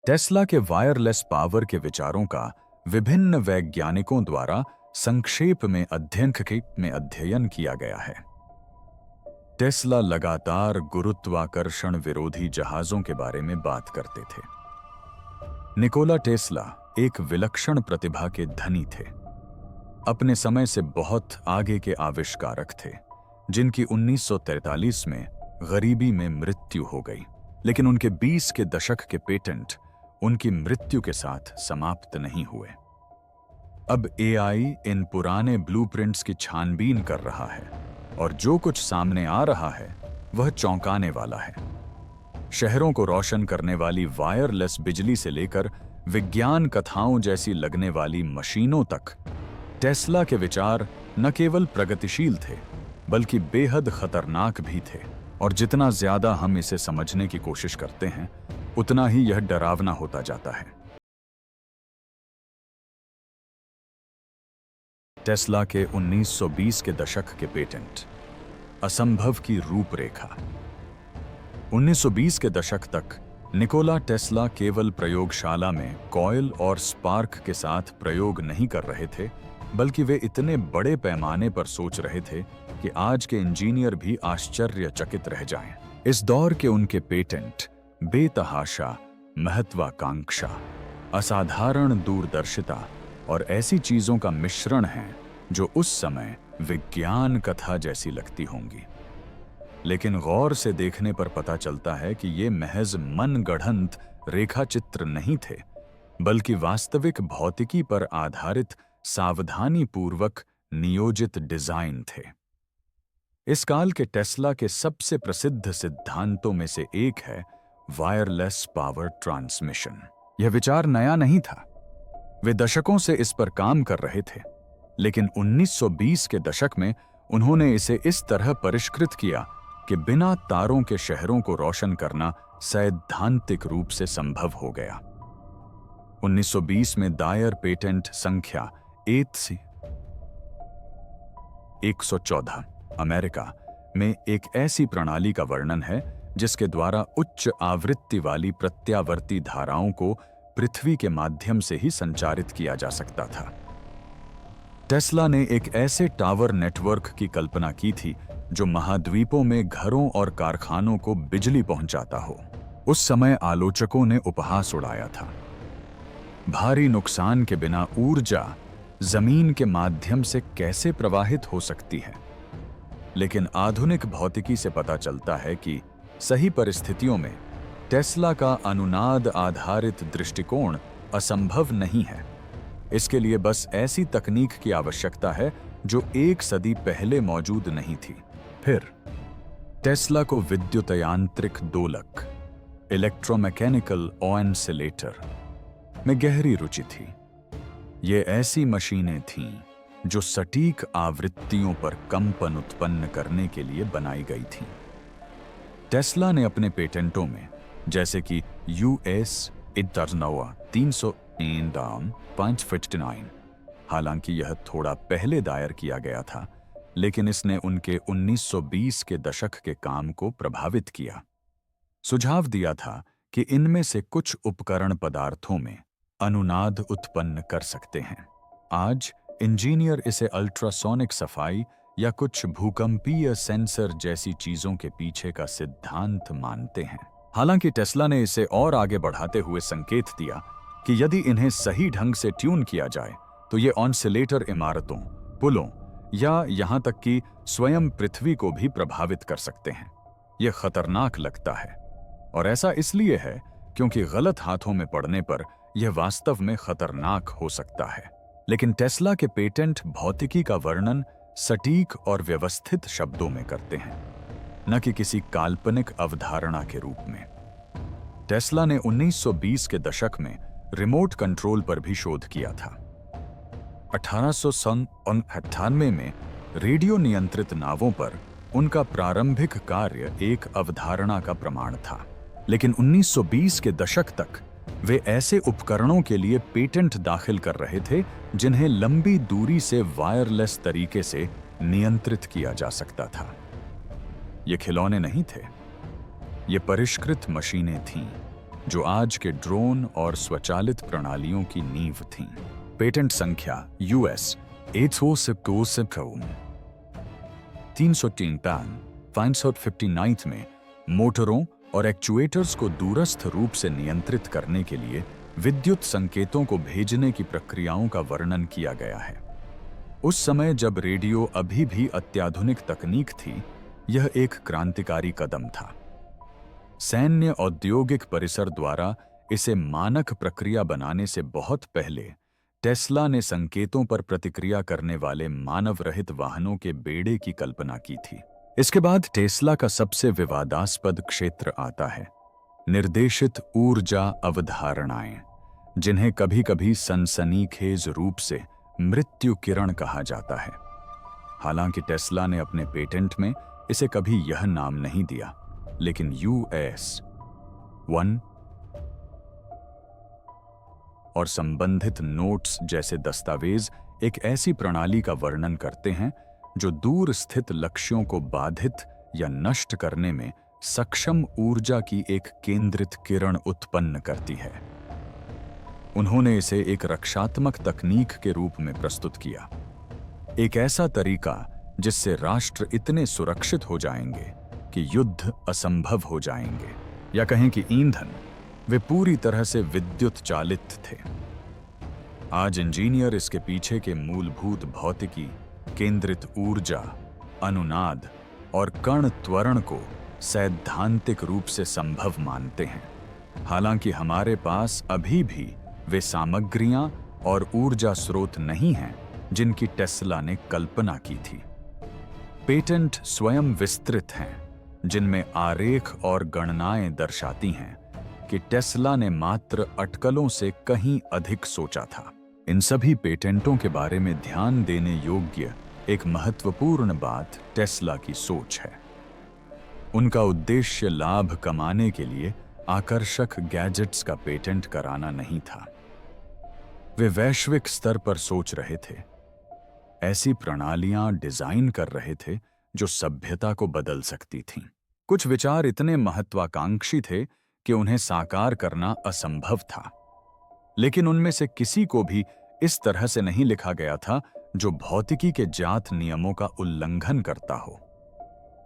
Tesla के wireless power के विचारों का विभिन्न वैज्ञानिकों द्वारा संक्षेप में अध्ययन किया गया है। टेस्ला लगातार गुरुत्वाकर्षण विरोधी जहाजों के बारे में बात करते थे। निकोला टेस्ला एक विलक्षण प्रतिभा के धनी थे। अपने समय से बहुत आगे के आविष्कारक थे, जिनकी 1943 में गरीबी में मृत्यु हो गई, लेकिन उनके 20 के दशक के पेटेंट उनकी मृत्यु के साथ समाप्त नहीं हुए। अब एआई इन पुराने ब्लूप्रिंट्स की छानबीन कर रहा है और जो कुछ सामने आ रहा है वह चौंकाने वाला है। शहरों को रोशन करने वाली वायरलेस बिजली से लेकर विज्ञान कथाओं जैसी लगने वाली मशीनों तक, टेस्ला के विचार न केवल प्रगतिशील थे बल्कि बेहद खतरनाक भी थे। और जितना ज्यादा हम इसे समझने की कोशिश करते हैं, उतना ही यह डरावना होता जाता है। टेस्ला के 1920 के दशक के पेटेंट, असंभव की रूपरेखा। 1920 के दशक तक निकोला टेस्ला केवल प्रयोगशाला में कॉइल और स्पार्क के साथ प्रयोग नहीं कर रहे थे, बल्कि वे इतने बड़े पैमाने पर सोच रहे थे कि आज के इंजीनियर भी आश्चर्यचकित रह जाएं। इस दौर के उनके पेटेंट बेतहाशा महत्वाकांक्षा, असाधारण दूरदर्शिता और ऐसी चीजों का मिश्रण हैं जो उस समय विज्ञान कथा जैसी लगती होंगी। लेकिन गौर से देखने पर पता चलता है कि ये महज मनगढ़ंत रेखाचित्र नहीं थे, बल्कि वास्तविक भौतिकी पर आधारित सावधानीपूर्वक नियोजित डिजाइन थे। इस काल के टेस्ला के सबसे प्रसिद्ध सिद्धांतों में से एक है वायरलेस पावर ट्रांसमिशन। यह विचार नया नहीं था, वे दशकों से इस पर काम कर रहे थे, लेकिन 1920 के दशक में उन्होंने इसे इस तरह परिष्कृत किया कि बिना तारों के शहरों को रोशन करना सैद्धांतिक रूप से संभव हो गया। 1920 में दायर पेटेंट संख्या 114 अमेरिका में एक ऐसी प्रणाली का वर्णन है जिसके द्वारा उच्च आवृत्ति वाली प्रत्यावर्ती धाराओं को पृथ्वी के माध्यम से ही संचारित किया जा सकता था। टेस्ला ने एक ऐसे टावर नेटवर्क की कल्पना की थी जो महाद्वीपों में घरों और कारखानों को बिजली पहुंचाता हो। उस समय आलोचकों ने उपहास उड़ाया था। भारी नुकसान के बिना ऊर्जा जमीन के माध्यम से कैसे प्रवाहित हो सकती है? लेकिन आधुनिक भौतिकी से पता चलता है कि सही परिस्थितियों में टेस्ला का अनुनाद आधारित दृष्टिकोण असंभव नहीं है। इसके लिए बस ऐसी तकनीक की आवश्यकता है जो एक सदी पहले मौजूद नहीं थी। फिर टेस्ला को विद्युत यांत्रिक दोलक, इलेक्ट्रोमैकेनिकल ऑसिलेटर में गहरी रुचि थी। ये ऐसी मशीनें थीं जो सटीक आवृत्तियों पर कंपन उत्पन्न करने के लिए बनाई गई थीं। टेस्ला ने अपने पेटेंटों में, जैसे कि यूएस 359, हालांकि यह थोड़ा पहले दायर किया गया था, लेकिन इसने उनके 1920 के दशक के काम को प्रभावित किया। सुझाव दिया था कि इनमें से कुछ उपकरण पदार्थों में अनुनाद उत्पन्न कर सकते हैं। आज इंजीनियर इसे अल्ट्रासोनिक सफाई या कुछ भूकंपीय सेंसर जैसी चीजों के पीछे का सिद्धांत मानते हैं। हालांकि टेस्ला ने इसे और आगे बढ़ाते हुए संकेत दिया कि यदि इन्हें सही ढंग से ट्यून किया जाए तो ये ऑसिलेटर इमारतों, पुलों या यहां तक कि स्वयं पृथ्वी को भी प्रभावित कर सकते हैं। यह खतरनाक लगता है, और ऐसा इसलिए है क्योंकि गलत हाथों में पड़ने पर यह वास्तव में खतरनाक हो सकता है। लेकिन टेस्ला के पेटेंट भौतिकी का वर्णन सटीक और व्यवस्थित शब्दों में करते हैं, न कि किसी काल्पनिक अवधारणा के रूप में। टेस्ला ने 1920 के दशक में रिमोट कंट्रोल पर भी शोध किया था। 1898 में रेडियो नियंत्रित नावों पर उनका प्रारंभिक कार्य एक अवधारणा का प्रमाण था, लेकिन 1920 के दशक तक वे ऐसे उपकरणों के लिए पेटेंट दाखिल कर रहे थे जिन्हें लंबी दूरी से वायरलेस तरीके से नियंत्रित किया जा सकता था। ये खिलौने नहीं थे, ये परिष्कृत मशीनें थीं जो आज के ड्रोन और स्वचालित प्रणालियों की नींव थीं। पेटेंट संख्या US 359 में मोटरों और एक्चुएटर्स को दूरस्थ रूप से नियंत्रित करने के लिए विद्युत संकेतों को भेजने की प्रक्रियाओं का वर्णन किया गया है। उस समय जब रेडियो अभी भी अत्याधुनिक तकनीक थी, यह एक क्रांतिकारी कदम था। सैन्य औद्योगिक परिसर द्वारा इसे मानक प्रक्रिया बनाने से बहुत पहले टेस्ला ने संकेतों पर प्रतिक्रिया करने वाले मानव रहित वाहनों के बेड़े की कल्पना की थी। इसके बाद टेस्ला का सबसे विवादास्पद क्षेत्र आता है, निर्देशित ऊर्जा अवधारणाएं, जिन्हें कभी-कभी सनसनीखेज रूप से मृत्यु किरण कहा जाता है। हालांकि टेस्ला ने अपने पेटेंट में इसे कभी यह नाम नहीं दिया, लेकिन US 1 और संबंधित नोट्स जैसे दस्तावेज एक ऐसी प्रणाली का वर्णन करते हैं जो दूर स्थित लक्ष्यों को बाधित या नष्ट करने में सक्षम ऊर्जा की एक केंद्रित किरण उत्पन्न करती है। उन्होंने इसे एक रक्षात्मक तकनीक के रूप में प्रस्तुत किया, एक ऐसा तरीका जिससे राष्ट्र इतने सुरक्षित हो जाएंगे कि युद्ध असंभव हो जाएंगे, या कहें कि ईंधन वे पूरी तरह से विद्युत चालित थे। आज इंजीनियर इसके पीछे के मूलभूत भौतिकी, केंद्रित ऊर्जा, अनुनाद और कण त्वरण को सैद्धांतिक रूप से संभव मानते हैं। हालांकि हमारे पास अभी भी वे सामग्रियां और ऊर्जा स्रोत नहीं हैं जिनकी टेस्ला ने कल्पना की थी। पेटेंट स्वयं विस्तृत हैं, जिनमें आरेख और गणनाएं दर्शाती हैं कि टेस्ला ने मात्र अटकलों से कहीं अधिक सोचा था। इन सभी पेटेंटों के बारे में ध्यान देने योग्य एक महत्वपूर्ण बात टेस्ला की सोच है। उनका उद्देश्य लाभ कमाने के लिए आकर्षक गैजेट्स का पेटेंट कराना नहीं था। वे वैश्विक स्तर पर सोच रहे थे, ऐसी प्रणालियां डिजाइन कर रहे थे जो सभ्यता को बदल सकती थीं। कुछ विचार इतने महत्वाकांक्षी थे कि उन्हें साकार करना असंभव था, लेकिन उनमें से किसी को भी इस तरह से नहीं लिखा गया था जो भौतिकी के ज्ञात नियमों का उल्लंघन करता हो।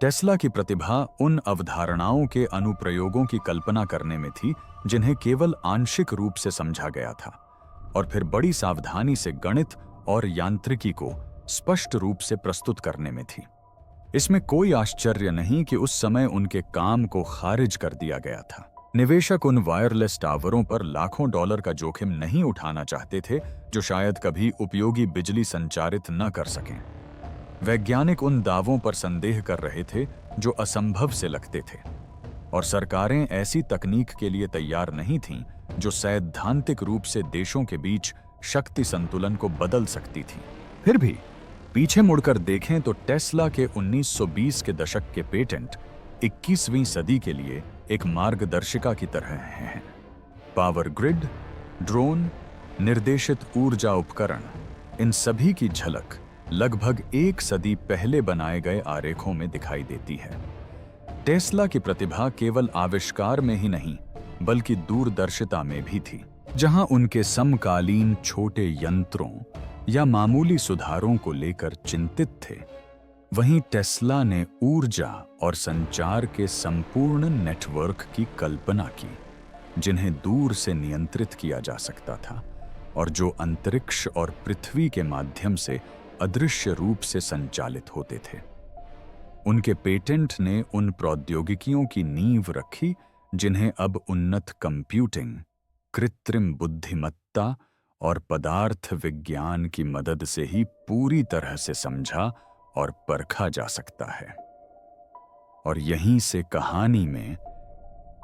टेस्ला की प्रतिभा उन अवधारणाओं के अनुप्रयोगों की कल्पना करने में थी जिन्हें केवल आंशिक रूप से समझा गया था, और फिर बड़ी सावधानी से गणित और यांत्रिकी को स्पष्ट रूप से प्रस्तुत करने में थी। इसमें कोई आश्चर्य नहीं कि उस समय उनके काम को खारिज कर दिया गया था। निवेशक उन वायरलेस टावरों पर लाखों डॉलर का जोखिम नहीं उठाना चाहते थे जो शायद कभी उपयोगी बिजली संचारित न कर सकें। वैज्ञानिक उन दावों पर संदेह कर रहे थे जो असंभव से लगते थे, और सरकारें ऐसी तकनीक के लिए तैयार नहीं थीं जो सैद्धांतिक रूप से देशों के बीच शक्ति संतुलन को बदल सकती थी। फिर भी पीछे मुड़कर देखें तो टेस्ला के 1920 के दशक के पेटेंट 21वीं सदी के लिए एक मार्गदर्शिका की तरह हैं। पावर ग्रिड, ड्रोन, निर्देशित ऊर्जा उपकरण, इन सभी की झलक लगभग एक सदी पहले बनाए गए आरेखों में दिखाई देती है। टेस्ला की प्रतिभा केवल आविष्कार में ही नहीं बल्कि दूरदर्शिता में भी थी। जहां उनके समकालीन छोटे यंत्रों या मामूली सुधारों को लेकर चिंतित थे, वहीं टेस्ला ने ऊर्जा और संचार के संपूर्ण नेटवर्क की कल्पना की, जिन्हें दूर से नियंत्रित किया जा सकता था और जो अंतरिक्ष और पृथ्वी के माध्यम से अदृश्य रूप से संचालित होते थे। उनके पेटेंट ने उन प्रौद्योगिकियों की नींव रखी जिन्हें अब उन्नत कंप्यूटिंग, कृत्रिम बुद्धिमत्ता और पदार्थ विज्ञान की मदद से ही पूरी तरह से समझा और परखा जा सकता है। और यहीं से कहानी में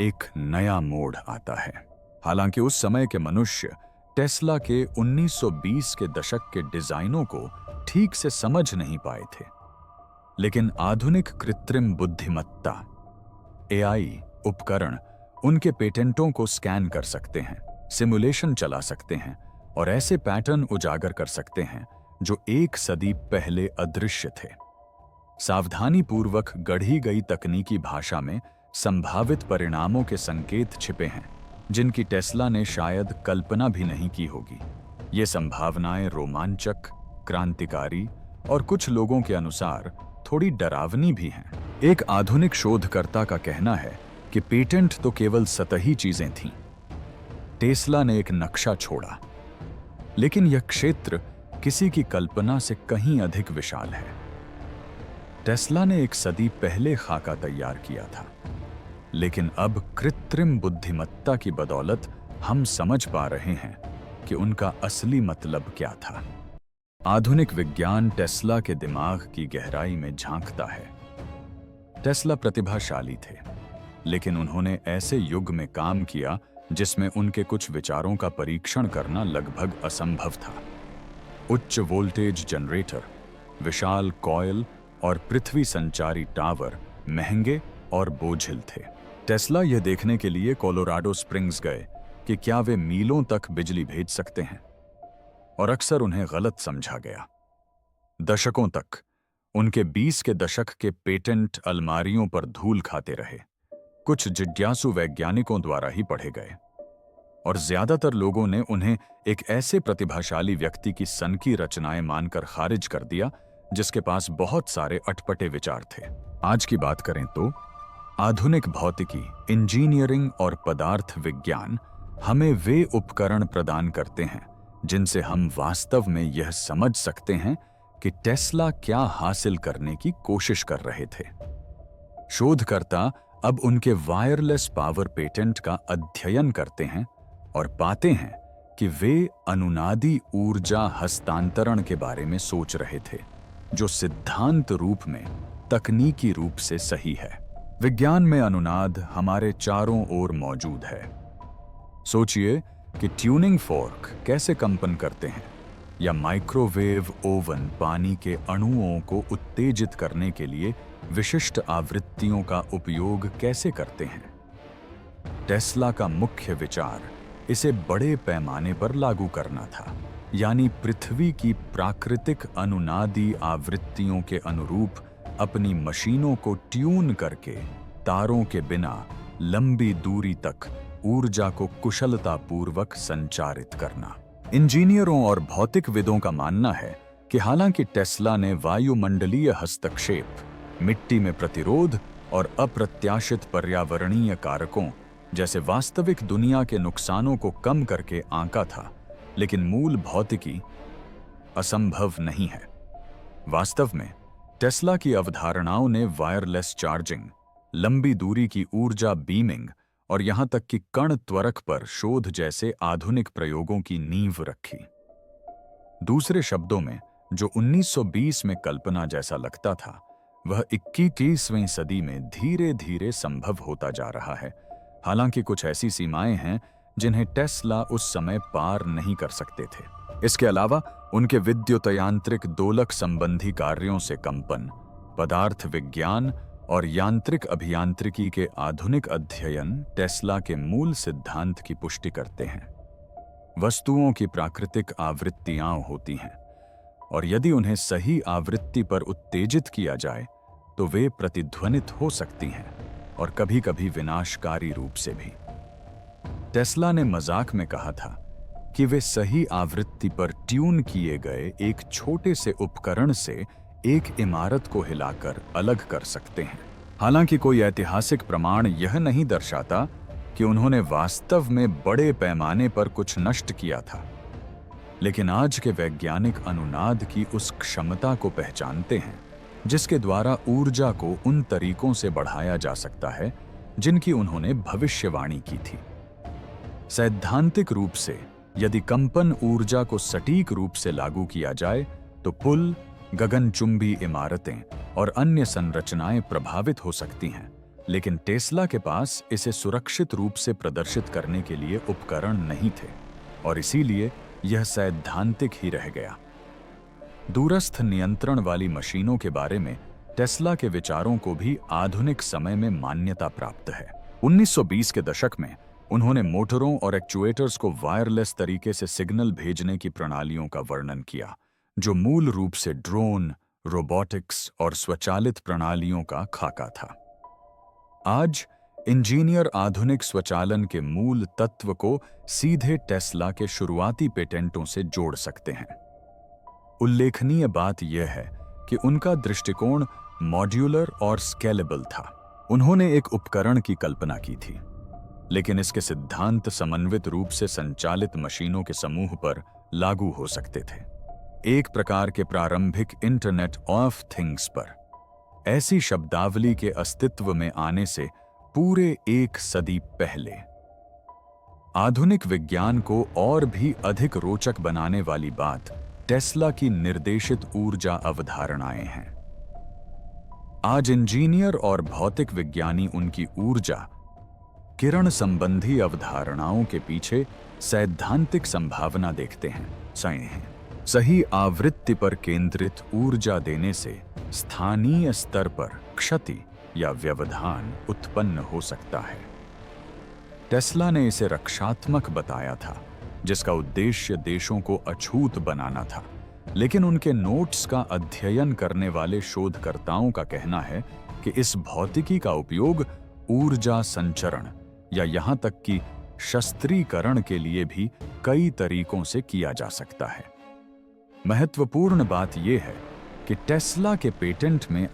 एक नया मोड़ आता है। हालांकि उस समय के मनुष्य टेस्ला के 1920 के दशक के डिजाइनों को ठीक से समझ नहीं पाए थे, लेकिन आधुनिक कृत्रिम बुद्धिमत्ता AI उपकरण उनके पेटेंटों को स्कैन कर सकते हैं, सिमुलेशन चला सकते हैं और ऐसे पैटर्न उजागर कर सकते हैं जो एक सदी पहले अदृश्य थे। सावधानीपूर्वक गढ़ी गई तकनीकी भाषा में संभावित परिणामों के संकेत छिपे हैं, जिनकी टेस्ला ने शायद कल्पना भी नहीं की होगी। ये संभावनाएं रोमांचक, क्रांतिकारी और कुछ लोगों के अनुसार थोड़ी डरावनी भी हैं। एक आधुनिक शोधकर्ता का कहना है कि पेटेंट तो केवल सतही चीजें थीं। टेस्ला ने एक नक्शा छोड़ा, लेकिन यह क्षेत्र किसी की कल्पना से कहीं अधिक विशाल है। टेस्ला ने एक सदी पहले खाका तैयार किया था, लेकिन अब कृत्रिम बुद्धिमत्ता की बदौलत हम समझ पा रहे हैं कि उनका असली मतलब क्या था। आधुनिक विज्ञान टेस्ला के दिमाग की गहराई में झांकता है। टेस्ला प्रतिभाशाली थे, लेकिन उन्होंने ऐसे युग में काम किया जिसमें उनके कुछ विचारों का परीक्षण करना लगभग असंभव था। उच्च वोल्टेज जनरेटर, विशाल कॉइल और पृथ्वी संचारी टावर महंगे और बोझिल थे। टेस्ला यह देखने के लिए कोलोराडो स्प्रिंग्स गए कि क्या वे मीलों तक बिजली भेज सकते हैं, और अक्सर उन्हें गलत समझा गया। दशकों तक उनके 20 के दशक के पेटेंट अलमारियों पर धूल खाते रहे। कुछ जिज्ञासु वैज्ञानिकों द्वारा ही पढ़े गए, और ज्यादातर लोगों ने उन्हें एक ऐसे प्रतिभाशाली व्यक्ति की सनकी रचनाएं मानकर खारिज कर दिया जिसके पास बहुत सारे अटपटे विचार थे। आज की बात करें तो आधुनिक भौतिकी, इंजीनियरिंग और पदार्थ विज्ञान हमें वे उपकरण प्रदान करते हैं जिनसे हम वास्तव में यह समझ सकते हैं कि टेस्ला क्या हासिल करने की कोशिश कर रहे थे। शोधकर्ता अब उनके वायरलेस पावर पेटेंट का अध्ययन करते हैं और पाते हैं कि वे अनुनादी ऊर्जा हस्तांतरण के बारे में सोच रहे थे, जो सिद्धांत रूप में तकनीकी रूप से सही है। विज्ञान में अनुनाद हमारे चारों ओर मौजूद है। सोचिए कि ट्यूनिंग फोर्क कैसे कंपन करते हैं, या माइक्रोवेव ओवन पानी के अणुओं को उत्तेजित करने के लिए विशिष्ट आवृत्तियों का उपयोग कैसे करते हैं। टेस्ला का मुख्य विचार इसे बड़े पैमाने पर लागू करना था, यानी पृथ्वी की प्राकृतिक अनुनादी आवृत्तियों के अनुरूप अपनी मशीनों को ट्यून करके तारों के बिना लंबी दूरी तक ऊर्जा को कुशलतापूर्वक संचारित करना। इंजीनियरों और भौतिकविदों का मानना है कि हालांकि टेस्ला ने वायुमंडलीय हस्तक्षेप, मिट्टी में प्रतिरोध और अप्रत्याशित पर्यावरणीय कारकों जैसे वास्तविक दुनिया के नुकसानों को कम करके आंका था, लेकिन मूल भौतिकी असंभव नहीं है। वास्तव में टेस्ला की अवधारणाओं ने वायरलेस चार्जिंग, लंबी दूरी की ऊर्जा बीमिंग और यहां तक कि कण त्वरक पर शोध जैसे आधुनिक प्रयोगों की नींव रखी। दूसरे शब्दों में, जो 1920 में कल्पना जैसा लगता था, वह 21वीं सदी में धीरे धीरे संभव होता जा रहा है। हालांकि कुछ ऐसी सीमाएं हैं जिन्हें टेस्ला उस समय पार नहीं कर सकते थे। इसके अलावा उनके विद्युतयांत्रिक दोलक संबंधी कार्यों से कंपन, पदार्थ विज्ञान और यांत्रिक अभियांत्रिकी के आधुनिक अध्ययन टेस्ला के मूल सिद्धांत की पुष्टि करते हैं। वस्तुओं की प्राकृतिक आवृत्तियां होती हैं, और यदि उन्हें सही आवृत्ति पर उत्तेजित किया जाए तो वे प्रतिध्वनित हो सकती हैं, और कभी-कभी विनाशकारी रूप से भी। टेस्ला ने मजाक में कहा था कि वे सही आवृत्ति पर ट्यून किए गए एक छोटे से उपकरण से एक इमारत को हिलाकर अलग कर सकते हैं। हालांकि कोई ऐतिहासिक प्रमाण यह नहीं दर्शाता कि उन्होंने वास्तव में बड़े पैमाने पर कुछ नष्ट किया था, लेकिन आज के वैज्ञानिक अनुनाद की उस क्षमता को पहचानते हैं जिसके द्वारा ऊर्जा को उन तरीकों से बढ़ाया जा सकता है जिनकी उन्होंने भविष्यवाणी की थी। सैद्धांतिक रूप से यदि कंपन ऊर्जा को सटीक रूप से लागू किया जाए तो पुल, गगनचुंबी इमारतें और अन्य संरचनाएं प्रभावित हो सकती हैं, लेकिन टेस्ला के पास इसे सुरक्षित रूप से प्रदर्शित करने के लिए उपकरण नहीं थे, और इसीलिए यह सैद्धांतिक ही रह गया। दूरस्थ नियंत्रण वाली मशीनों के बारे में टेस्ला के विचारों को भी आधुनिक समय में मान्यता प्राप्त है। 1920 के दशक में उन्होंने मोटरों और एक्चुएटर्स को वायरलेस तरीके से सिग्नल भेजने की प्रणालियों का वर्णन किया, जो मूल रूप से ड्रोन, रोबोटिक्स और स्वचालित प्रणालियों का खाका था। आज इंजीनियर आधुनिक स्वचालन के मूल तत्व को सीधे टेस्ला के शुरुआती पेटेंटों से जोड़ सकते हैं। उल्लेखनीय बात यह है कि उनका दृष्टिकोण मॉड्यूलर और स्केलेबल था। उन्होंने एक उपकरण की कल्पना की थी, लेकिन इसके सिद्धांत समन्वित रूप से संचालित मशीनों के समूह पर लागू हो सकते थे। एक प्रकार के प्रारंभिक इंटरनेट ऑफ थिंग्स पर ऐसी शब्दावली के अस्तित्व में आने से पूरे एक सदी पहले। आधुनिक विज्ञान को और भी अधिक रोचक बनाने वाली बात टेस्ला की निर्देशित ऊर्जा अवधारणाएं हैं। आज इंजीनियर और भौतिक विज्ञानी उनकी ऊर्जा किरण संबंधी अवधारणाओं के पीछे सैद्धांतिक संभावना देखते हैं। सही आवृत्ति पर केंद्रित ऊर्जा देने से स्थानीय स्तर पर क्षति या व्यवधान उत्पन्न हो सकता है। टेस्ला ने इसे रक्षात्मक बताया था, जिसका उद्देश्य देशों को अछूत बनाना था, लेकिन उनके नोट्स का अध्ययन करने वाले शोधकर्ताओं का कहना है कि इस भौतिकी का उपयोग ऊर्जा संचरण या यहां तक कि शस्त्रीकरण के लिए भी कई तरीकों से किया जा सकता है। महत्वपूर्ण बात यह है कि टेस्ला के पेटेंट में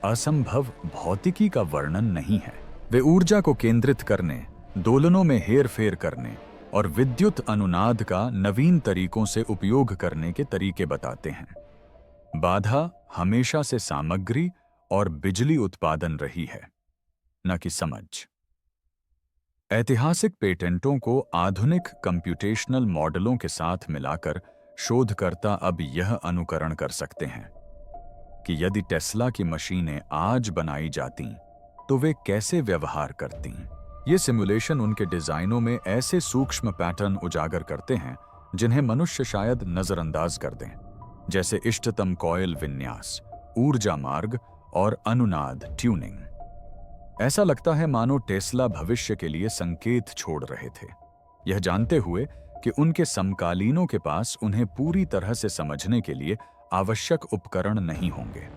असंभव भौतिकी का वर्णन नहीं है। वे ऊर्जा को केंद्रित करने, दोलनों में हेरफेर करने और विद्युत अनुनाद का नवीन तरीकों से उपयोग करने के तरीके बताते हैं। बाधा हमेशा से सामग्री और बिजली उत्पादन रही है, न कि समझ। ऐतिहासिक पेटेंटों को आधुनिक कंप्यूटेशनल मॉडलों के साथ मिलाकर शोधकर्ता अब यह अनुकरण कर सकते हैं कि यदि टेस्ला की मशीनें आज बनाई जातीं तो वे कैसे व्यवहार करतीं। ये सिमुलेशन उनके डिजाइनों में ऐसे सूक्ष्म पैटर्न उजागर करते हैं जिन्हें मनुष्य शायद नजरअंदाज कर दें, जैसे इष्टतम कॉइल विन्यास, ऊर्जा मार्ग और अनुनाद ट्यूनिंग। ऐसा लगता है मानो टेस्ला भविष्य के लिए संकेत छोड़ रहे थे, यह जानते हुए कि उनके समकालीनों के पास उन्हें पूरी तरह से समझने के लिए आवश्यक उपकरण नहीं होंगे।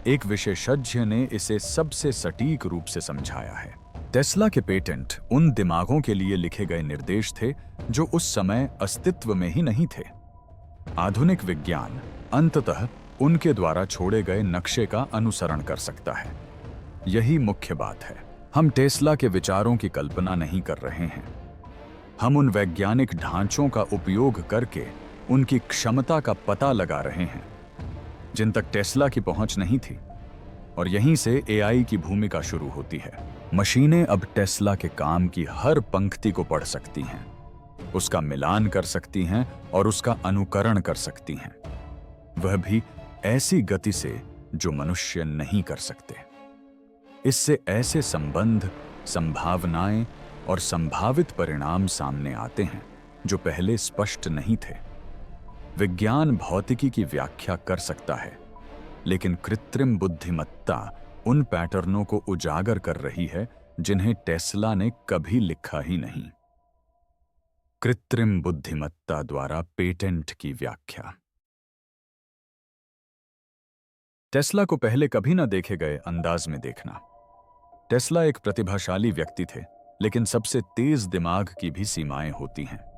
एक विशेषज्ञ ने इसे सबसे सटीक रूप से समझाया है। टेस्ला के पेटेंट उन दिमागों के लिए लिखे गए निर्देश थे जो उस समय अस्तित्व में ही नहीं थे। आधुनिक विज्ञान अंततः उनके द्वारा छोड़े गए नक्शे का अनुसरण कर सकता है। यही मुख्य बात है। हम टेस्ला के विचारों की कल्पना नहीं कर रहे हैं, हम उन वैज्ञानिक ढांचों का उपयोग करके उनकी क्षमता का पता लगा रहे हैं जिन तक टेस्ला की पहुंच नहीं थी। और यहीं से एआई की भूमिका शुरू होती है। मशीनें अब टेस्ला के काम की हर पंक्ति को पढ़ सकती हैं, उसका मिलान कर सकती हैं और उसका अनुकरण कर सकती हैं, वह भी ऐसी गति से जो मनुष्य नहीं कर सकते। इससे ऐसे संबंध, संभावनाएं और संभावित परिणाम सामने आते हैं जो पहले स्पष्ट नहीं थे। विज्ञान भौतिकी की व्याख्या कर सकता है, लेकिन कृत्रिम बुद्धिमत्ता उन पैटर्नों को उजागर कर रही है जिन्हें टेस्ला ने कभी लिखा ही नहीं। कृत्रिम बुद्धिमत्ता द्वारा पेटेंट की व्याख्या। टेस्ला को पहले कभी न देखे गए अंदाज में देखना। टेस्ला एक प्रतिभाशाली व्यक्ति थे, लेकिन सबसे तेज दिमाग की भी सीमाएं होती हैं।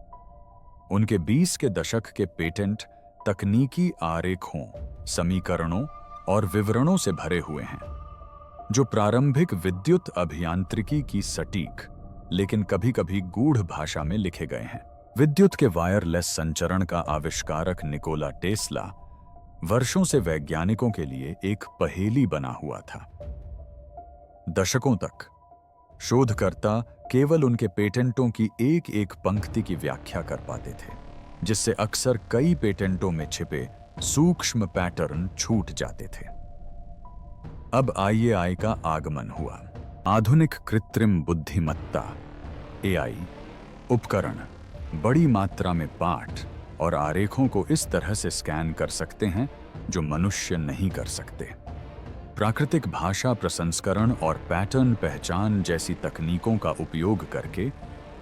उनके 20 के दशक के पेटेंट तकनीकी आरेखों, समीकरणों और विवरणों से भरे हुए हैं, जो प्रारंभिक विद्युत अभियांत्रिकी की सटीक लेकिन कभी-कभी गूढ़ भाषा में लिखे गए हैं। विद्युत के वायरलेस संचरण का आविष्कारक निकोला टेस्ला वर्षों से वैज्ञानिकों के लिए एक पहेली बना हुआ था। दशकों तक शोधकर्ता केवल उनके पेटेंटों की एक एक पंक्ति की व्याख्या कर पाते थे, जिससे अक्सर कई पेटेंटों में छिपे सूक्ष्म पैटर्न छूट जाते थे। अब आईएआई का आगमन हुआ। आधुनिक कृत्रिम बुद्धिमत्ता एआई उपकरण बड़ी मात्रा में पाठ और आरेखों को इस तरह से स्कैन कर सकते हैं जो मनुष्य नहीं कर सकते। प्राकृतिक भाषा प्रसंस्करण और पैटर्न पहचान जैसी तकनीकों का उपयोग करके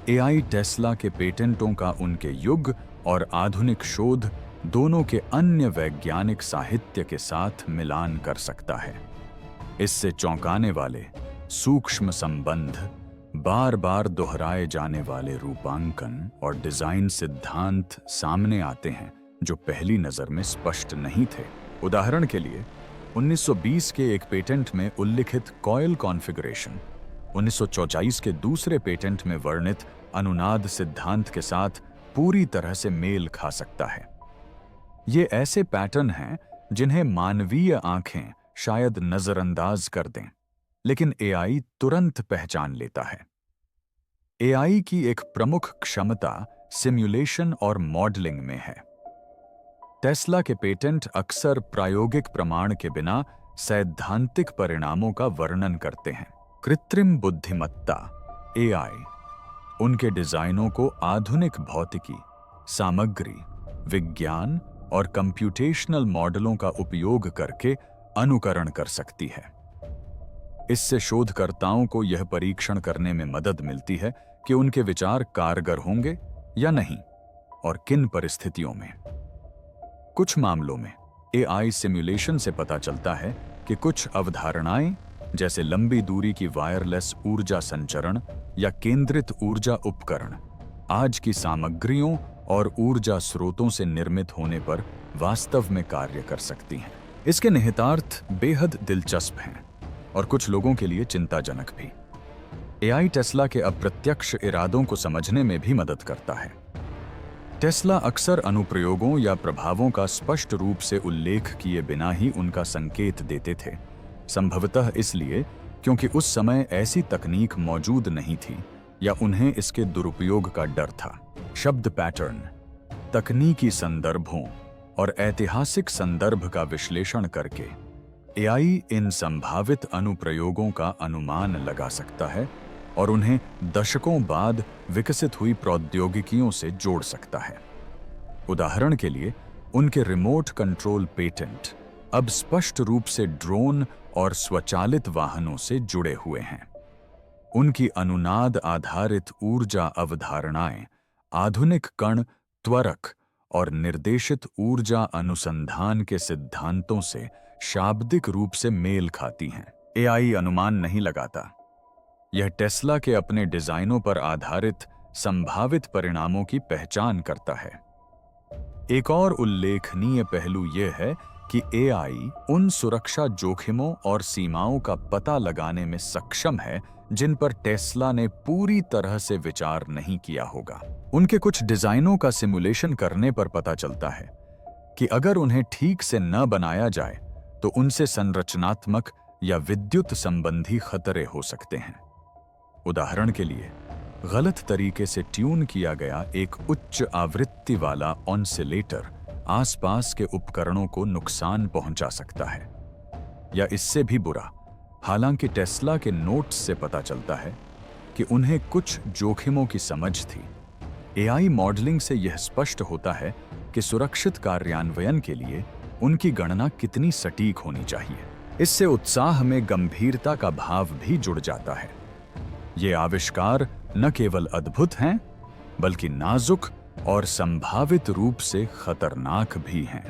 एआई टेस्ला के पेटेंटों का उनके युग और आधुनिक शोध दोनों के अन्य वैज्ञानिक साहित्य के साथ मिलान कर सकता है। इससे चौंकाने वाले, सूक्ष्म संबंध, बार बार दोहराए जाने वाले रूपांकन और डिजाइन सिद्धांत सामने आते हैं जो पहली नजर में स्पष्ट नहीं थे। उदाहरण के लिए 1920 के एक पेटेंट में उल्लिखित कॉइल कॉन्फ़िगरेशन 1944 के दूसरे पेटेंट में वर्णित अनुनाद सिद्धांत के साथ पूरी तरह से मेल खा सकता है। ये ऐसे पैटर्न हैं जिन्हें मानवीय आंखें शायद नजरअंदाज कर दें, लेकिन एआई तुरंत पहचान लेता है। एआई की एक प्रमुख क्षमता सिमुलेशन और मॉडलिंग में है। टेस्ला के पेटेंट अक्सर प्रायोगिक प्रमाण के बिना सैद्धांतिक परिणामों का वर्णन करते हैं। कृत्रिम बुद्धिमत्ता एआई उनके डिजाइनों को आधुनिक भौतिकी, सामग्री, विज्ञान और कंप्यूटेशनल मॉडलों का उपयोग करके अनुकरण कर सकती है। इससे शोधकर्ताओं को यह परीक्षण करने में मदद मिलती है कि उनके विचार कारगर होंगे या नहीं और किन परिस्थितियों में। कुछ मामलों में एआई सिमुलेशन से पता चलता है कि कुछ अवधारणाएं जैसे लंबी दूरी की वायरलेस ऊर्जा संचरण या केंद्रित ऊर्जा उपकरण आज की सामग्रियों और ऊर्जा स्रोतों से निर्मित होने पर वास्तव में कार्य कर सकती हैं। इसके निहितार्थ बेहद दिलचस्प हैं और कुछ लोगों के लिए चिंताजनक भी। एआई टेस्ला के अप्रत्यक्ष इरादों को समझने में भी मदद करता है। टेस्ला अक्सर अनुप्रयोगों या प्रभावों का स्पष्ट रूप से उल्लेख किए बिना ही उनका संकेत देते थे, संभवतः इसलिए क्योंकि उस समय ऐसी तकनीक मौजूद नहीं थी या उन्हें इसके दुरुपयोग का डर था। शब्द पैटर्न, तकनीकी संदर्भों और ऐतिहासिक संदर्भ का विश्लेषण करके एआई इन संभावित अनुप्रयोगों का अनुमान लगा सकता है और उन्हें दशकों बाद विकसित हुई प्रौद्योगिकियों से जोड़ सकता है। उदाहरण के लिए, उनके रिमोट कंट्रोल पेटेंट अब स्पष्ट रूप से ड्रोन और स्वचालित वाहनों से जुड़े हुए हैं। उनकी अनुनाद आधारित ऊर्जा अवधारणाएं आधुनिक कण त्वरक और निर्देशित ऊर्जा अनुसंधान के सिद्धांतों से शाब्दिक रूप से मेल खाती हैं। एआई अनुमान नहीं लगाता, यह टेस्ला के अपने डिजाइनों पर आधारित संभावित परिणामों की पहचान करता है। एक और उल्लेखनीय पहलू यह है कि एआई उन सुरक्षा जोखिमों और सीमाओं का पता लगाने में सक्षम है जिन पर टेस्ला ने पूरी तरह से विचार नहीं किया होगा। उनके कुछ डिजाइनों का सिमुलेशन करने पर पता चलता है कि अगर उन्हें ठीक से न बनाया जाए तो उनसे संरचनात्मक या विद्युत संबंधी खतरे हो सकते हैं। उदाहरण के लिए, गलत तरीके से ट्यून किया गया एक उच्च आवृत्ति वाला ऑसिलेटर आसपास के उपकरणों को नुकसान पहुंचा सकता है, या इससे भी बुरा। हालांकि टेस्ला के नोट्स से पता चलता है कि उन्हें कुछ जोखिमों की समझ थी। एआई मॉडलिंग से यह स्पष्ट होता है कि सुरक्षित कार्यान्वयन के लिए उनकी गणना कितनी सटीक होनी चाहिए। इससे उत्साह में गंभीरता का भाव भी जुड़ जाता है। ये आविष्कार न केवल अद्भुत हैं, बल्कि नाजुक और संभावित रूप से खतरनाक भी हैं।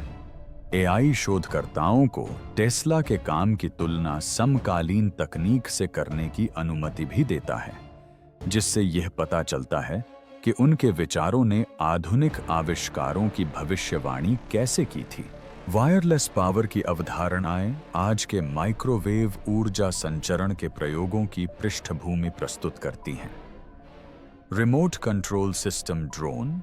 एआई शोधकर्ताओं को टेस्ला के काम की तुलना समकालीन तकनीक से करने की अनुमति भी देता है, जिससे यह पता चलता है कि उनके विचारों ने आधुनिक आविष्कारों की भविष्यवाणी कैसे की थी। वायरलेस पावर की अवधारणाएं आज के माइक्रोवेव ऊर्जा संचरण के प्रयोगों की पृष्ठभूमि प्रस्तुत करती हैं। Remote control system drone,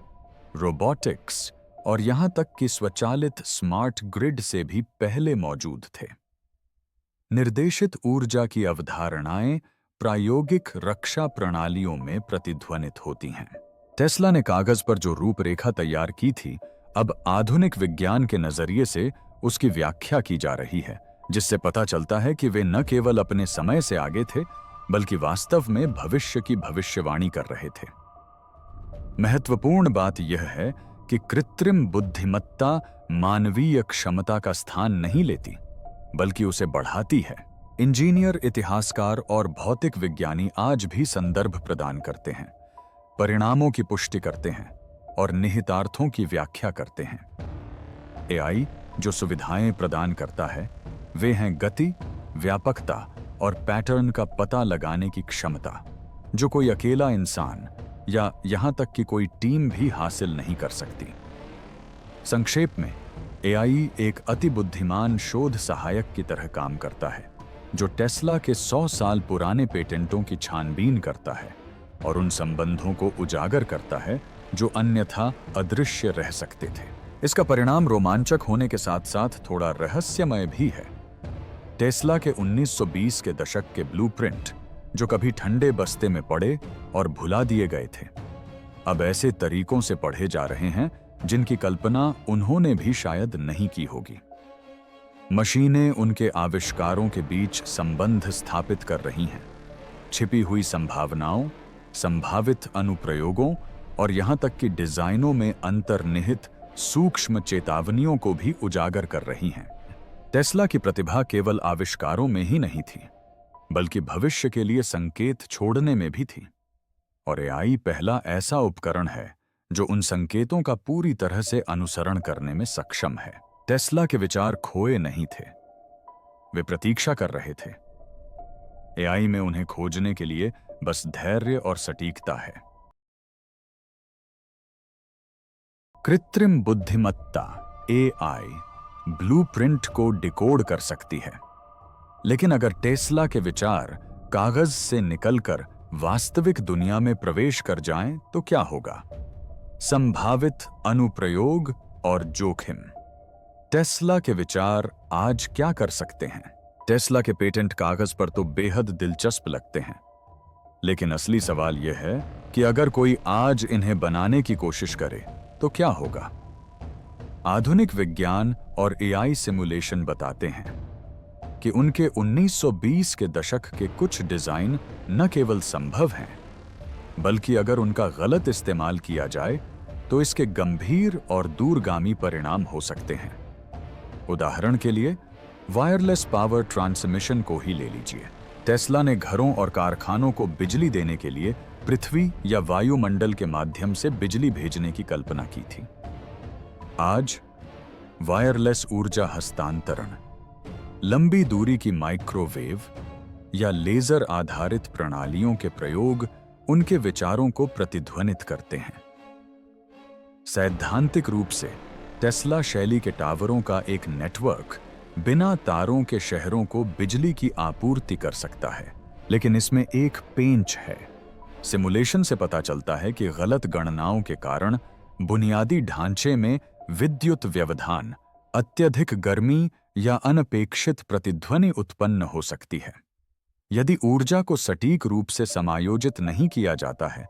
robotics और यहां तक कि स्वचालित स्मार्ट ग्रिड से भी पहले मौजूद थे। निर्देशित ऊर्जा की अवधारणाएं प्रायोगिक रक्षा प्रणालियों में प्रतिध्वनित होती हैं। टेस्ला ने कागज पर जो रूपरेखा तैयार की थी, अब आधुनिक विज्ञान के नजरिए से उसकी व्याख्या की जा रही है, जिससे पता चलता है कि वे न केवल अपने समय से आगे थे, बल्कि वास्तव में भविष्य की भविष्यवाणी कर रहे थे। महत्वपूर्ण बात यह है कि कृत्रिम बुद्धिमत्ता मानवीय क्षमता का स्थान नहीं लेती, बल्कि उसे बढ़ाती है। इंजीनियर, इतिहासकार और भौतिक विज्ञानी आज भी संदर्भ प्रदान करते हैं, परिणामों की पुष्टि करते हैं और निहितार्थों की व्याख्या करते हैं। एआई जो सुविधाएं प्रदान करता है, वे हैं गति, व्यापकता और पैटर्न का पता लगाने की क्षमता, जो कोई अकेला इंसान या यहां तक कि कोई टीम भी हासिल नहीं कर सकती। संक्षेप में, एआई एक अति बुद्धिमान शोध सहायक की तरह काम करता है, जो टेस्ला के 100 साल पुराने पेटेंटों की छानबीन करता है और उन संबंधों को उजागर करता है जो अन्यथा अदृश्य रह सकते थे। इसका परिणाम रोमांचक होने के साथ साथ थोड़ा रहस्यमय भी है। टेस्ला के 1920 के दशक के ब्लूप्रिंट, जो कभी ठंडे बस्ते में पड़े और भुला दिए गए थे, अब ऐसे तरीकों से पढ़े जा रहे हैं जिनकी कल्पना उन्होंने भी शायद नहीं की होगी। मशीनें उनके आविष्कारों के बीच संबंध स्थापित कर रही हैं, छिपी हुई संभावनाओं, संभावित अनुप्रयोगों और यहां तक कि डिजाइनों में अंतर्निहित सूक्ष्म चेतावनियों को भी उजागर कर रही हैं। टेस्ला की प्रतिभा केवल आविष्कारों में ही नहीं थी, बल्कि भविष्य के लिए संकेत छोड़ने में भी थी। और एआई पहला ऐसा उपकरण है जो उन संकेतों का पूरी तरह से अनुसरण करने में सक्षम है। टेस्ला के विचार खोए नहीं थे, वे प्रतीक्षा कर रहे थे। एआई में उन्हें खोजने के लिए बस धैर्य और सटीकता है। कृत्रिम बुद्धिमत्ता एआई ब्लूप्रिंट को डिकोड कर सकती है, लेकिन अगर टेस्ला के विचार कागज से निकलकर वास्तविक दुनिया में प्रवेश कर जाएं तो क्या होगा? संभावित अनुप्रयोग और जोखिम। टेस्ला के विचार आज क्या कर सकते हैं? टेस्ला के पेटेंट कागज पर तो बेहद दिलचस्प लगते हैं, लेकिन असली सवाल यह है कि अगर कोई आज इन्हें बनाने की कोशिश करे तो क्या होगा? आधुनिक विज्ञान और एआई सिमुलेशन बताते हैं कि उनके 1920 के दशक के कुछ डिजाइन न केवल संभव हैं, बल्कि अगर उनका गलत इस्तेमाल किया जाए तो इसके गंभीर और दूरगामी परिणाम हो सकते हैं। उदाहरण के लिए, वायरलेस पावर ट्रांसमिशन को ही ले लीजिए। टेस्ला ने घरों और कारखानों को बिजली देने के लिए पृथ्वी या वायुमंडल के माध्यम से बिजली भेजने की कल्पना की थी। आज वायरलेस ऊर्जा हस्तांतरण, लंबी दूरी की माइक्रोवेव या लेजर आधारित प्रणालियों के प्रयोग उनके विचारों को प्रतिध्वनित करते हैं। सैद्धांतिक रूप से टेस्ला शैली के टावरों का एक नेटवर्क बिना तारों के शहरों को बिजली की आपूर्ति कर सकता है, लेकिन इसमें एक पेंच है। सिमुलेशन से पता चलता है कि गलत गणनाओं के कारण बुनियादी ढांचे में विद्युत व्यवधान, अत्यधिक गर्मी या अनपेक्षित प्रतिध्वनि उत्पन्न हो सकती है। यदि ऊर्जा को सटीक रूप से समायोजित नहीं किया जाता है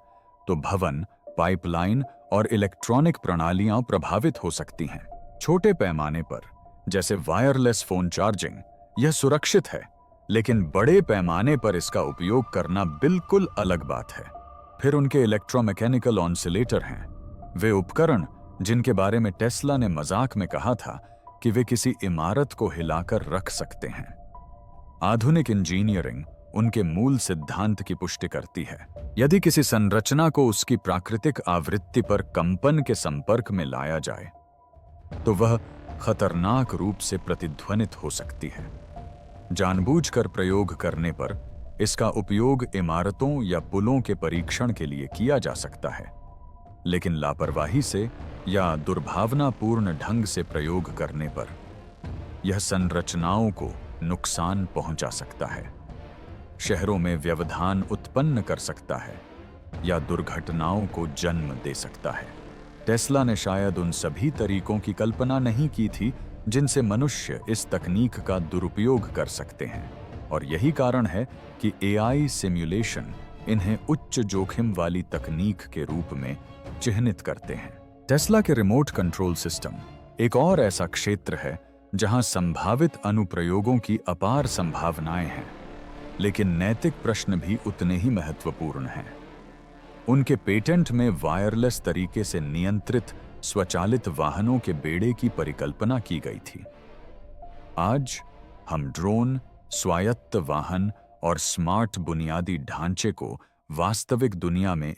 तो भवन, पाइपलाइन और इलेक्ट्रॉनिक प्रणालियां प्रभावित हो सकती हैं। छोटे पैमाने पर, जैसे वायरलेस फोन चार्जिंग, यह सुरक्षित है, लेकिन बड़े पैमाने पर इसका उपयोग करना बिल्कुल अलग बात है। फिर उनके इलेक्ट्रोमैकेनिकल ऑसिलेटर हैं, वे उपकरण जिनके बारे में टेस्ला ने मजाक में कहा था कि वे किसी इमारत को हिलाकर रख सकते हैं। आधुनिक इंजीनियरिंग उनके मूल सिद्धांत की पुष्टि करती है। यदि किसी संरचना को उसकी प्राकृतिक आवृत्ति पर कंपन के संपर्क में लाया जाए तो वह खतरनाक रूप से प्रतिध्वनित हो सकती है। जानबूझकर प्रयोग करने पर इसका उपयोग इमारतों या पुलों के परीक्षण के लिए किया जा सकता है, लेकिन लापरवाही से या दुर्भावनापूर्ण ढंग से प्रयोग करने पर यह संरचनाओं को नुकसान पहुंचा सकता है, शहरों में व्यवधान उत्पन्न कर सकता है या दुर्घटनाओं को जन्म दे सकता है। टेस्ला ने शायद उन सभी तरीकों की कल्पना नहीं की थी जिनसे मनुष्य इस तकनीक का दुरुपयोग कर सकते हैं, और यही कारण है कि एआई सिमुलेशन इन्हें उच्च जोखिम वाली तकनीक के रूप में चिह्नित करते हैं। टेस्ला के रिमोट कंट्रोल सिस्टम एक और ऐसा क्षेत्र है जहां संभावित अनुप्रयोगों की अपार संभावनाएं हैं, लेकिन नैतिक प्रश्न भी उतने ही महत्वपूर्ण हैं। उनके पेटेंट में वायरलेस तरीके से नियंत्रित स्वचालित वाहनों के बेड़े की परिकल्पना की गई थी। आज हम ड्रोन, स्वायत्त वाहन और स्मार्ट बुनियादी ढांचे को वास्तविक दुनिया में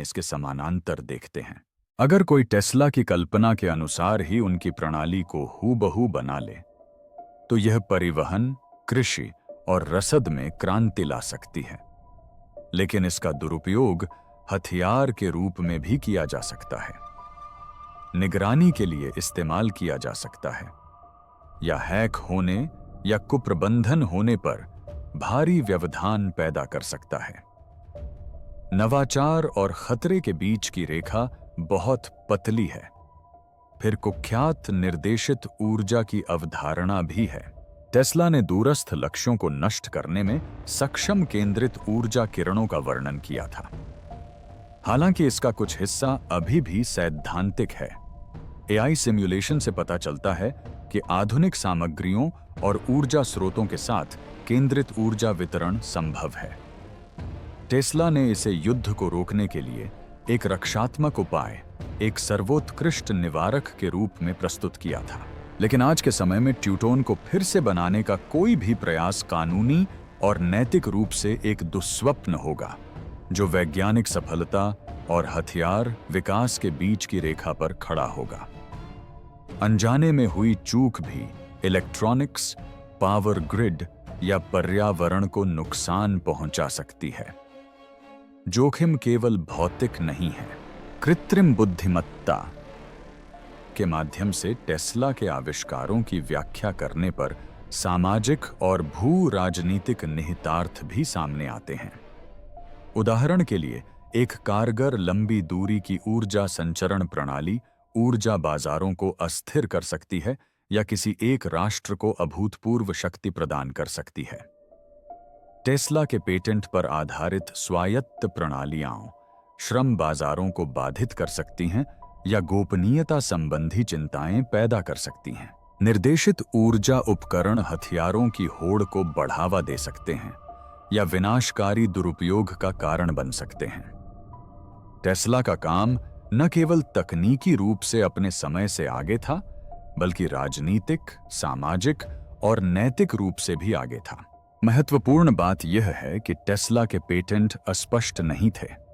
इसके समानांतर देखते हैं। अगर कोई टेस्ला की कल्पना के अनुसार ही उनकी प्रणाली को हूबहू बना ले तो यह परिवहन, कृषि और रसद में क्रांति ला सकती है, लेकिन इसका दुरुपयोग हथियार के रूप में भी किया जा सकता है। निगरानी के लिए इस्तेमाल किया जा सकता है, या हैक होने या कुप्रबंधन होने पर भारी व्यवधान पैदा कर सकता है। नवाचार और खतरे के बीच की रेखा बहुत पतली है। फिर कुख्यात निर्देशित ऊर्जा की अवधारणा भी है। टेस्ला ने दूरस्थ लक्ष्यों को नष्ट करने में सक्षम केंद्रित ऊर्जा किरणों का वर्णन किया था। हालांकि इसका कुछ हिस्सा अभी भी सैद्धांतिक है। एआई सिमुलेशन से पता चलता है कि आधुनिक सामग्रियों और ऊर्जा स्रोतों के साथ केंद्रित ऊर्जा वितरण संभव है। टेस्ला ने इसे युद्ध को रोकने के लिए एक रक्षात्मक उपाय, एक सर्वोत्कृष्ट निवारक के रूप में प्रस्तुत किया था। लेकिन आज के समय में ट्यूटोन को फिर से बनाने का कोई भी प्रयास कानूनी और नैतिक रूप से एक दुस्वप्न होगा, जो वैज्ञानिक सफलता और हथियार विकास के बीच की रेखा पर खड़ा होगा। अनजाने में हुई चूक भी इलेक्ट्रॉनिक्स, पावर ग्रिड या पर्यावरण को नुकसान पहुंचा सकती है। जोखिम केवल भौतिक नहीं है। कृत्रिम बुद्धिमत्ता के माध्यम से टेस्ला के आविष्कारों की व्याख्या करने पर सामाजिक और भू राजनीतिक निहितार्थ भी सामने आते हैं। उदाहरण के लिए, एक कारगर लंबी दूरी की ऊर्जा संचरण प्रणाली ऊर्जा बाजारों को अस्थिर कर सकती है या किसी एक राष्ट्र को अभूतपूर्व शक्ति प्रदान कर सकती है। टेस्ला के पेटेंट पर आधारित स्वायत्त प्रणालियां श्रम बाजारों को बाधित कर सकती हैं या गोपनीयता संबंधी चिंताएं पैदा कर सकती हैं। निर्देशित ऊर्जा उपकरण हथियारों की होड़ को बढ़ावा दे सकते हैं या विनाशकारी दुरुपयोग का कारण बन सकते हैं। टेस्ला का काम न केवल तकनीकी रूप से अपने समय से आगे था, बल्कि राजनीतिक, सामाजिक और नैतिक रूप से भी आगे था। महत्वपूर्ण बात यह है कि टेस्ला के पेटेंट अस्पष्ट नहीं थे।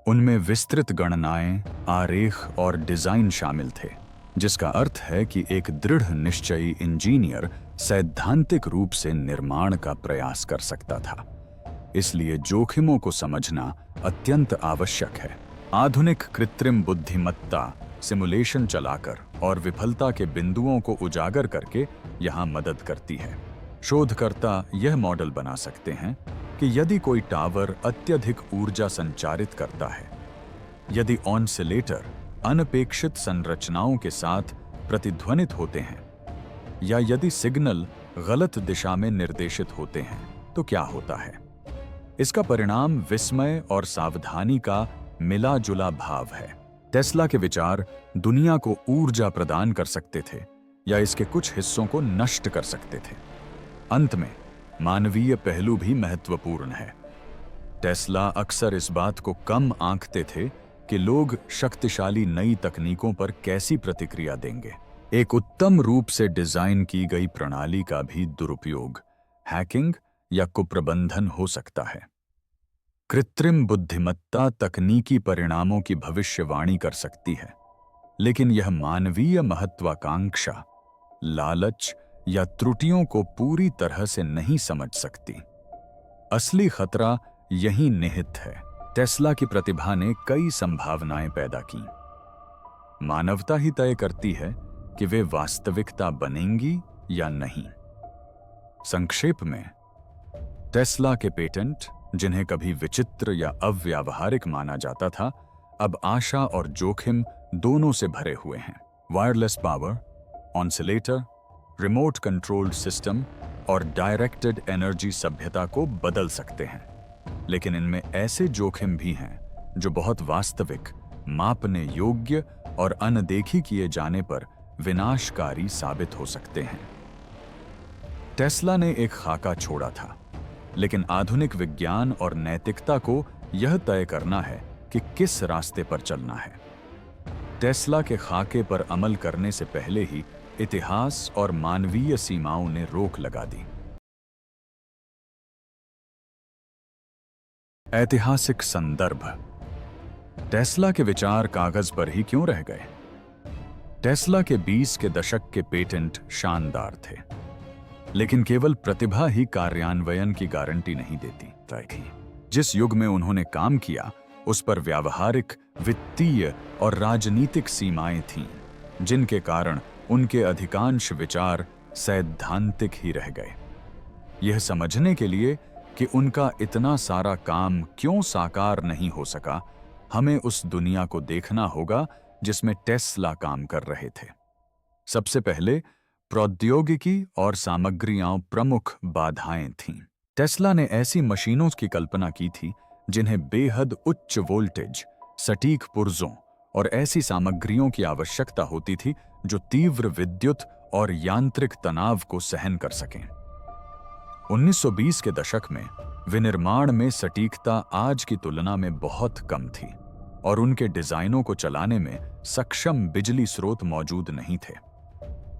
उनमें विस्तृत गणनाएं, आरेख और डिजाइन शामिल थे, जिसका अर्थ है कि एक दृढ़ निश्चयी इंजीनियर सैद्धांतिक रूप से निर्माण का प्रयास कर सकता था। इसलिए जोखिमों को समझना अत्यंत आवश्यक है। आधुनिक कृत्रिम बुद्धिमत्ता सिमुलेशन चलाकर और विफलता के बिंदुओं को उजागर करके यहां मदद करती है। शोधकर्ता यह मॉडल बना सकते हैं कि यदि कोई टावर अत्यधिक ऊर्जा संचारित करता है, यदि ऑनसिलेटर अनपेक्षित संरचनाओं के साथ प्रतिध्वनित होते हैं, या यदि सिग्नल गलत दिशा में निर्देशित होते हैं, तो क्या होता है। इसका परिणाम विस्मय और सावधानी का मिला जुला भाव है। टेस्ला के विचार दुनिया को ऊर्जा प्रदान कर सकते थे या इसके कुछ हिस्सों को नष्ट कर सकते थे। अंत में मानवीय पहलू भी महत्वपूर्ण है। टेस्ला अक्सर इस बात को कम आंकते थे कि लोग शक्तिशाली नई तकनीकों पर कैसी प्रतिक्रिया देंगे। एक उत्तम रूप से डिजाइन की गई प्रणाली का भी दुरुपयोग, हैकिंग या कुप्रबंधन हो सकता है। कृत्रिम बुद्धिमत्ता तकनीकी परिणामों की भविष्यवाणी कर सकती है, लेकिन यह मानवीय महत्वाकांक्षा, लालच या त्रुटियों को पूरी तरह से नहीं समझ सकती। असली खतरा यहीं निहित है। टेस्ला की प्रतिभा ने कई संभावनाएं पैदा की। मानवता ही तय करती है कि वे वास्तविकता बनेंगी या नहीं। संक्षेप में, टेस्ला के पेटेंट, जिन्हें कभी विचित्र या अव्यावहारिक माना जाता था, अब आशा और जोखिम दोनों से भरे हुए हैं। Wireless power, oscillator, remote controlled system और डायरेक्टेड एनर्जी सभ्यता को बदल सकते हैं, लेकिन इनमें ऐसे जोखिम भी हैं जो बहुत वास्तविक, मापने योग्य और अनदेखी किए जाने पर विनाशकारी साबित हो सकते हैं। टेस्ला ने एक खाका छोड़ा था, लेकिन आधुनिक विज्ञान और नैतिकता को यह तय करना है कि किस रास्ते पर चलना है। टेस्ला के खाके पर अमल करने से पहले ही इतिहास और मानवीय सीमाओं ने रोक लगा दी। ऐतिहासिक संदर्भ। टेस्ला के विचार कागज पर ही क्यों रह गए? टेस्ला के 20 के दशक के पेटेंट शानदार थे। लेकिन केवल प्रतिभा ही कार्यान्वयन की गारंटी नहीं देती थी। जिस युग में उन्होंने काम किया उस पर व्यावहारिक, वित्तीय और राजनीतिक सीमाएं थीं, जिनके कारण उनके अधिकांश विचार सैद्धांतिक ही रह गए। यह समझने के लिए कि उनका इतना सारा काम क्यों साकार नहीं हो सका, हमें उस दुनिया को देखना होगा जिसमें टेस्ला काम कर रहे थे। सबसे पहले प्रौद्योगिकी और सामग्रियां प्रमुख बाधाएं थीं। टेस्ला ने ऐसी मशीनों की कल्पना की थी जिन्हें बेहद उच्च वोल्टेज, सटीक पुर्जों और ऐसी सामग्रियों की आवश्यकता होती थी जो तीव्र विद्युत और यांत्रिक तनाव को सहन कर सकें। 1920 के दशक में विनिर्माण में सटीकता आज की तुलना में बहुत कम थी और उनके डिजाइनों को चलाने में सक्षम बिजली स्रोत मौजूद नहीं थे।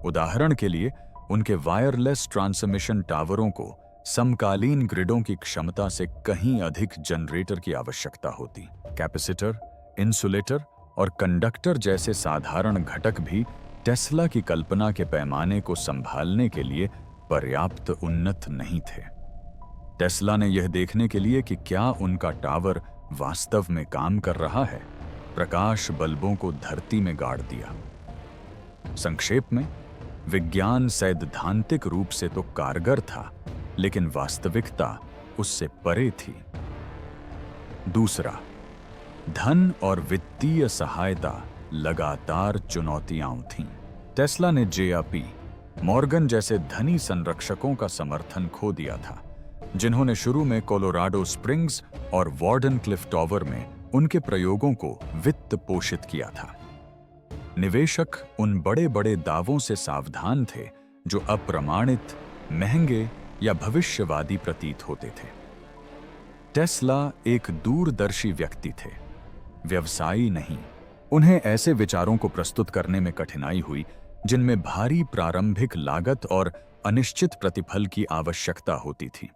उदाहरण के लिए उनके वायरलेस ट्रांसमिशन टावरों को समकालीन ग्रिडों की क्षमता से कहीं अधिक जनरेटर की आवश्यकता होती। कैपेसिटर, इंसुलेटर और कंडक्टर जैसे साधारण घटक भी टेस्ला की कल्पना के पैमाने को संभालने के लिए पर्याप्त उन्नत नहीं थे। टेस्ला ने यह देखने के लिए कि क्या उनका टावर वास्तव में काम कर रहा है, प्रकाश बल्बों को धरती में गाड़ दिया। संक्षेप में, विज्ञान सैद्धांतिक रूप से तो कारगर था, लेकिन वास्तविकता उससे परे थी। दूसरा, धन और वित्तीय सहायता लगातार चुनौतियां थीं। टेस्ला ने JP मॉर्गन जैसे धनी संरक्षकों का समर्थन खो दिया था, जिन्होंने शुरू में कोलोराडो स्प्रिंग्स और वार्डन क्लिफ टावर में उनके प्रयोगों को वित्त पोषित किया था। निवेशक उन बड़े बड़े दावों से सावधान थे जो अप्रमाणित, महंगे या भविष्यवादी प्रतीत होते थे। टेस्ला एक दूरदर्शी व्यक्ति थे, व्यवसायी नहीं। उन्हें ऐसे विचारों को प्रस्तुत करने में कठिनाई हुई जिनमें भारी प्रारंभिक लागत और अनिश्चित प्रतिफल की आवश्यकता होती थी।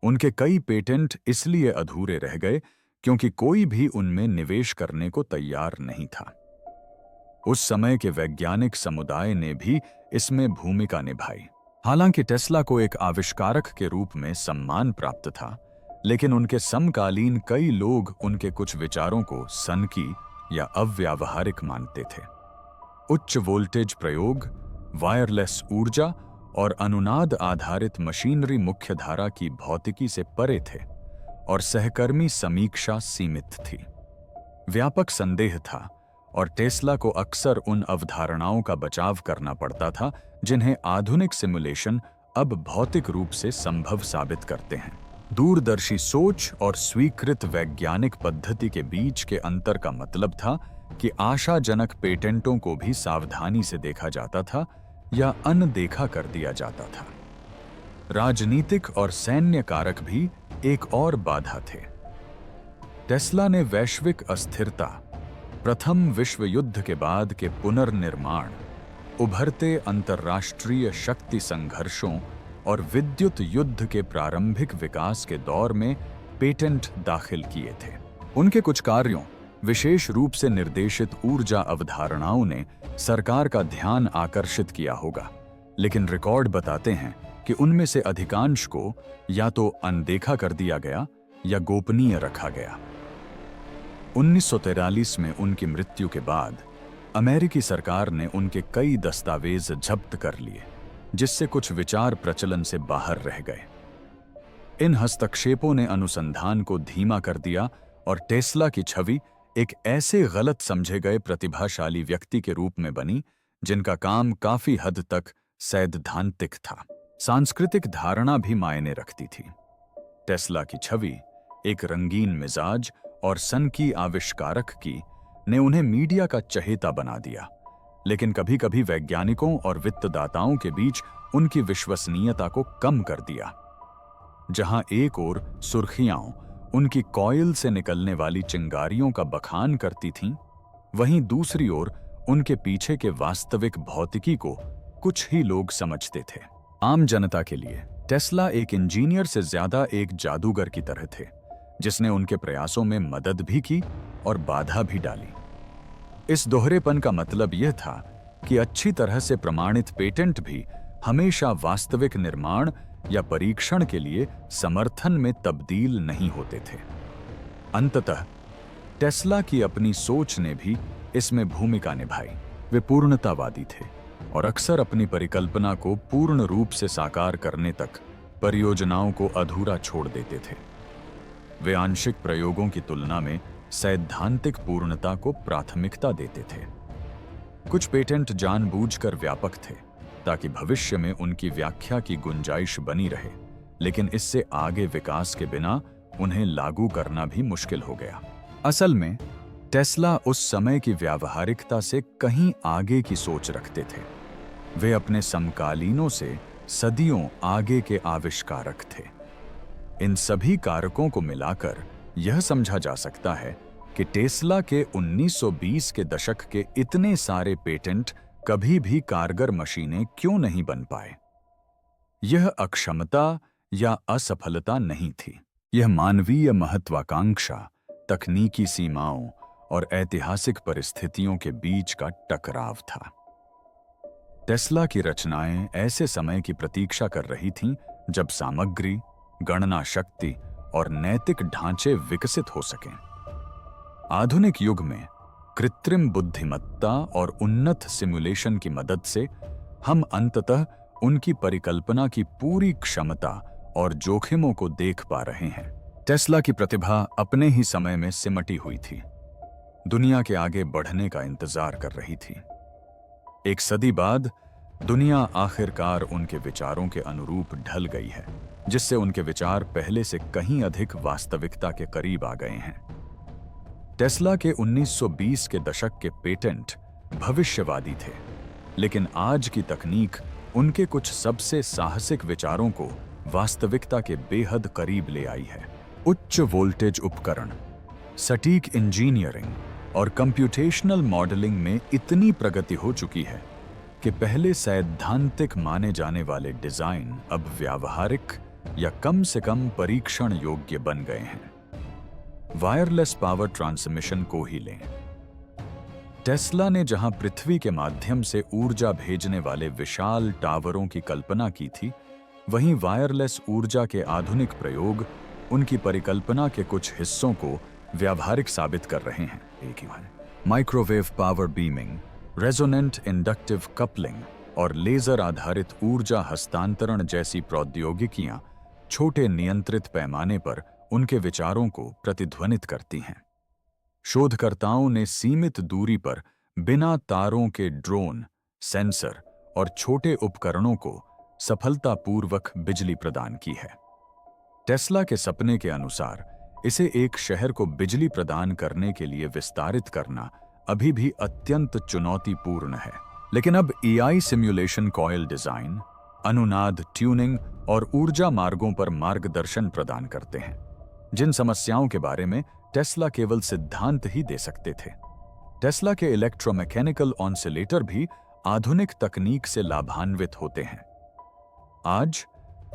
उनके कई पेटेंट इसलिए अधूरे रह गए क्योंकि कोई भी उनमें निवेश करने को तैयार नहीं था। उस समय के वैज्ञानिक समुदाय ने भी इसमें भूमिका निभाई। हालांकि टेस्ला को एक आविष्कारक के रूप में सम्मान प्राप्त था, लेकिन उनके समकालीन कई लोग उनके कुछ विचारों को सनकी या अव्यावहारिक मानते थे। उच्च वोल्टेज प्रयोग, वायरलेस ऊर्जा और अनुनाद आधारित मशीनरी मुख्यधारा की भौतिकी से परे थे और सहकर्मी समीक्षा सीमित थी। व्यापक संदेह था और टेस्ला को अक्सर उन अवधारणाओं का बचाव करना पड़ता था जिन्हें आधुनिक सिमुलेशन अब भौतिक रूप से संभव साबित करते हैं। दूरदर्शी सोच और स्वीकृत वैज्ञानिक पद्धति के बीच के अंतर का मतलब था कि आशाजनक पेटेंटों को भी सावधानी से देखा जाता था या अनदेखा कर दिया जाता था। राजनीतिक और सैन्य कारक भी एक और बाधा थे। टेस्ला ने वैश्विक अस्थिरता, प्रथम विश्व युद्ध के बाद के पुनर्निर्माण, उभरते अंतर्राष्ट्रीय शक्ति संघर्षों और विद्युत युद्ध के प्रारंभिक विकास के दौर में पेटेंट दाखिल किए थे। उनके कुछ कार्यों, विशेष रूप से निर्देशित ऊर्जा अवधारणाओं ने सरकार का ध्यान आकर्षित किया होगा, लेकिन रिकॉर्ड बताते हैं कि उनमें से अधिकांश को या तो अनदेखा कर दिया गया या गोपनीय रखा गया। 1943 में उनकी मृत्यु के बाद अमेरिकी सरकार ने उनके कई दस्तावेज जब्त कर लिए, जिससे कुछ विचार प्रचलन से बाहर रह गए। इन हस्तक्षेपों ने अनुसंधान को धीमा कर दिया और टेस्ला की छवि एक ऐसे गलत समझे गए प्रतिभाशाली व्यक्ति के रूप में बनी जिनका काम काफी हद तक सैद्धांतिक था। सांस्कृतिक धारणा भी मायने रखती थी। टेस्ला की छवि एक रंगीन मिजाज और सनकी आविष्कारक की ने उन्हें मीडिया का चहेता बना दिया, लेकिन कभी-कभी वैज्ञानिकों और वित्तदाताओं के बीच उनकी विश्वसनीयता को कम कर दिया। जहां एक ओर सुर्खियां उनकी कॉइल से निकलने वाली चिंगारियों का बखान करती थीं, वहीं दूसरी ओर उनके पीछे के वास्तविक भौतिकी को कुछ ही लोग समझते थे। आम जनता के लिए टेस्ला एक इंजीनियर से ज्यादा एक जादूगर की तरह थे, जिसने उनके प्रयासों में मदद भी की और बाधा भी डाली। इस दोहरेपन का मतलब यह था कि अच्छी तरह से प्रमाणित पेटेंट भी हमेशा वास्तविक निर्माण या परीक्षण के लिए समर्थन में तब्दील नहीं होते थे। अंततः टेस्ला की अपनी सोच ने भी इसमें भूमिका निभाई। वे पूर्णतावादी थे और अक्सर अपनी परिकल्पना को पूर्ण रूप से साकार करने तक परियोजनाओं को अधूरा छोड़ देते थे। वे आंशिक प्रयोगों की तुलना में सैद्धांतिक पूर्णता को प्राथमिकता देते थे। कुछ पेटेंट जानबूझकर व्यापक थे ताकि भविष्य में उनकी व्याख्या की गुंजाइश बनी रहे, लेकिन इससे आगे विकास के बिना उन्हें लागू करना भी मुश्किल हो गया। असल में टेस्ला उस समय की व्यावहारिकता से कहीं आगे की सोच रखते थे। वे अपने समकालीनों से सदियों आगे के आविष्कारक थे। इन सभी कारकों को मिलाकर यह समझा जा सकता है कि टेस्ला के 1920 के दशक के इतने सारे पेटेंट कभी भी कारगर मशीनें क्यों नहीं बन पाए। यह अक्षमता या असफलता नहीं थी, यह मानवीय महत्वाकांक्षा, तकनीकी सीमाओं और ऐतिहासिक परिस्थितियों के बीच का टकराव था। टेस्ला की रचनाएं ऐसे समय की प्रतीक्षा कर रही थीं जब सामग्री, गणना शक्ति और नैतिक ढांचे विकसित हो सकें। आधुनिक युग में कृत्रिम बुद्धिमत्ता और उन्नत सिमुलेशन की मदद से हम अंततः उनकी परिकल्पना की पूरी क्षमता और जोखिमों को देख पा रहे हैं। टेस्ला की प्रतिभा अपने ही समय में सिमटी हुई थी, दुनिया के आगे बढ़ने का इंतजार कर रही थी। एक सदी बाद दुनिया आखिरकार उनके विचारों के अनुरूप ढल गई है, जिससे उनके विचार पहले से कहीं अधिक वास्तविकता के करीब आ गए हैं। टेस्ला के 1920 के दशक के पेटेंट भविष्यवादी थे, लेकिन आज की तकनीक उनके कुछ सबसे साहसिक विचारों को वास्तविकता के बेहद करीब ले आई है। उच्च वोल्टेज उपकरण, सटीक इंजीनियरिंग और कंप्यूटेशनल मॉडलिंग में इतनी प्रगति हो चुकी है कि पहले सैद्धांतिक माने जाने वाले डिजाइन अब व्यावहारिक या कम से कम परीक्षण योग्य बन गए हैं। वायरलेस पावर ट्रांसमिशन को ही लें। टेस्ला ने जहां पृथ्वी के माध्यम से ऊर्जा भेजने वाले विशाल टावरों की कल्पना की थी, वहीं वायरलेस ऊर्जा के आधुनिक प्रयोग उनकी परिकल्पना के कुछ हिस्सों को व्यावहारिक साबित कर रहे हैं। एक ही microwave power beaming, resonant inductive coupling और लेजर आधारित ऊर्जा हस्तांतरण जैसी प्रौद्योगिकियां छोटे नियंत्रित पैमाने पर उनके विचारों को प्रतिध्वनित करती हैं। शोधकर्ताओं ने सीमित दूरी पर बिना तारों के ड्रोन, सेंसर और छोटे उपकरणों को सफलतापूर्वक बिजली प्रदान की है। टेस्ला के सपने के अनुसार इसे एक शहर को बिजली प्रदान करने के लिए विस्तारित करना अभी भी अत्यंत चुनौतीपूर्ण है, लेकिन अब एआई सिमुलेशन, कॉइल डिजाइन, अनुनाद ट्यूनिंग और ऊर्जा मार्गों पर मार्गदर्शन प्रदान करते हैं, जिन समस्याओं के बारे में टेस्ला केवल सिद्धांत ही दे सकते थे। टेस्ला के इलेक्ट्रोमैकेनिकल ऑसिलेटर भी आधुनिक तकनीक से लाभान्वित होते हैं। आज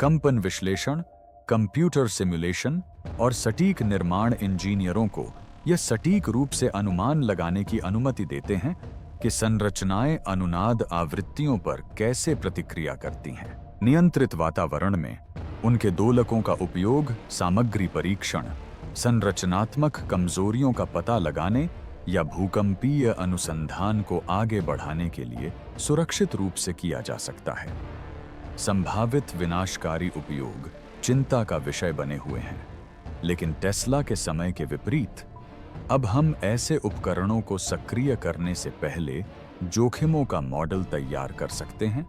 कंपन विश्लेषण, कंप्यूटर सिमुलेशन और सटीक निर्माण इंजीनियरों को यह सटीक रूप से अनुमान लगाने की अनुमति देते हैं कि संरचनाएं अनुनाद आवृत्तियों पर कैसे प्रतिक्रिया करती हैं। नियंत्रित वातावरण में उनके दोलकों का उपयोग सामग्री परीक्षण, संरचनात्मक कमजोरियों का पता लगाने या भूकंपीय अनुसंधान को आगे बढ़ाने के लिए सुरक्षित रूप से किया जा सकता है। संभावित विनाशकारी उपयोग चिंता का विषय बने हुए हैं, लेकिन टेस्ला के समय के विपरीत अब हम ऐसे उपकरणों को सक्रिय करने से पहले जोखिमों का मॉडल तैयार कर सकते हैं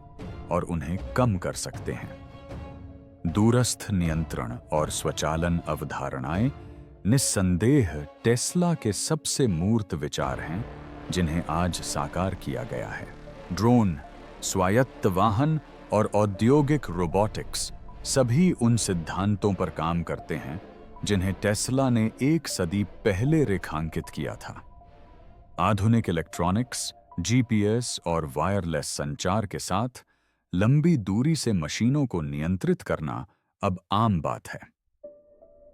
और उन्हें कम कर सकते हैं। दूरस्थ नियंत्रण और स्वचालन अवधारणाएं निस्संदेह टेस्ला के सबसे मूर्त विचार हैं, जिन्हें आज साकार किया गया है। ड्रोन, स्वायत्त वाहन और औद्योगिक रोबोटिक्स सभी उन सिद्धांतों पर काम करते हैं जिन्हें टेस्ला ने एक सदी पहले रेखांकित किया था। आधुनिक इलेक्ट्रॉनिक्स, जीपीएस और वायरलेस संचार के साथ लंबी दूरी से मशीनों को नियंत्रित करना अब आम बात है।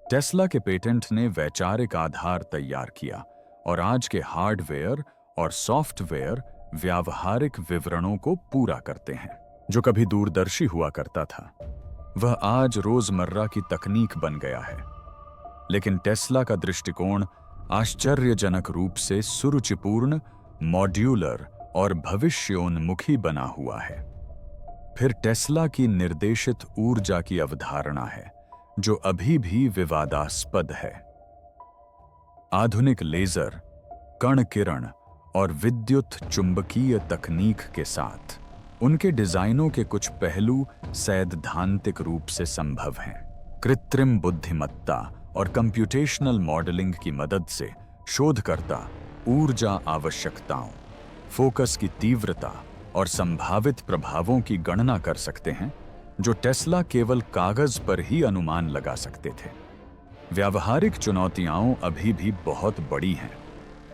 टेस्ला के पेटेंट ने वैचारिक आधार तैयार किया और आज के हार्डवेयर और सॉफ्टवेयर व्यावहारिक विवरणों को पूरा करते हैं। जो कभी दूरदर्शी हुआ करता था, वह आज रोजमर्रा की तकनीक बन गया है। लेकिन टेस्ला का दृष्टिकोण आश्चर्यजनक रूप से सुरुचिपूर्ण, मॉड्यूलर और भविष्योन्मुखी बना हुआ है। फिर टेस्ला की निर्देशित ऊर्जा की अवधारणा है, जो अभी भी विवादास्पद है। आधुनिक लेजर, कण किरण और विद्युत चुंबकीय तकनीक के साथ उनके डिजाइनों के कुछ पहलू सैद्धांतिक रूप से संभव हैं। कृत्रिम बुद्धिमत्ता और कंप्यूटेशनल मॉडलिंग की मदद से शोधकर्ता ऊर्जा आवश्यकताओं, फोकस की तीव्रता और संभावित प्रभावों की गणना कर सकते हैं, जो टेस्ला केवल कागज पर ही अनुमान लगा सकते थे। व्यावहारिक चुनौतियां अभी भी बहुत बड़ी हैं,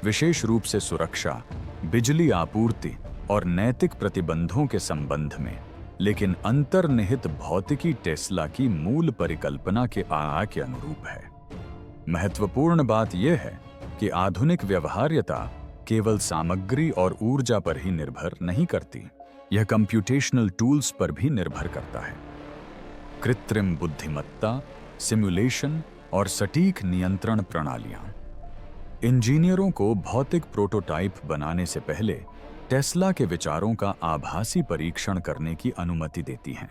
विशेष रूप से सुरक्षा, बिजली आपूर्ति और नैतिक प्रतिबंधों के संबंध में, लेकिन अंतर्निहित भौतिकी टेस्ला की मूल परिकल्पना के के अनुरूप है। महत्वपूर्ण बात यह है कि आधुनिक व्यवहार्यता केवल सामग्री और ऊर्जा पर ही निर्भर नहीं करती, यह कंप्यूटेशनल टूल्स पर भी निर्भर करता है। कृत्रिम बुद्धिमत्ता, सिमुलेशन और सटीक नियंत्रण प्रणालियां इंजीनियरों को भौतिक प्रोटोटाइप बनाने से पहले टेस्ला के विचारों का आभासी परीक्षण करने की अनुमति देती हैं।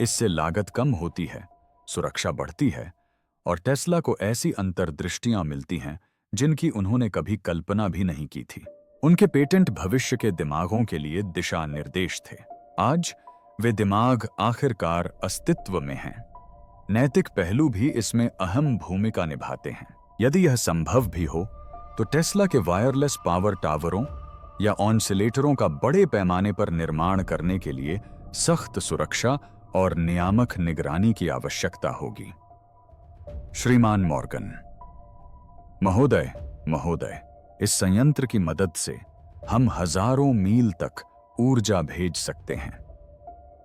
इससे लागत कम होती है, सुरक्षा बढ़ती है और टेस्ला को ऐसी अंतर्दृष्टियां मिलती हैं जिनकी उन्होंने कभी कल्पना भी नहीं की थी। उनके पेटेंट भविष्य के दिमागों के लिए दिशा निर्देश थे। आज वे दिमाग आखिरकार अस्तित्व में हैं। नैतिक पहलू भी इसमें अहम भूमिका निभाते हैं। यदि यह संभव भी हो तो टेस्ला के वायरलेस पावर टावरों या ऑनसिलेटरों का बड़े पैमाने पर निर्माण करने के लिए सख्त सुरक्षा और नियामक निगरानी की आवश्यकता होगी। श्रीमान मॉर्गन: महोदय, इस संयंत्र की मदद से हम हजारों मील तक ऊर्जा भेज सकते हैं,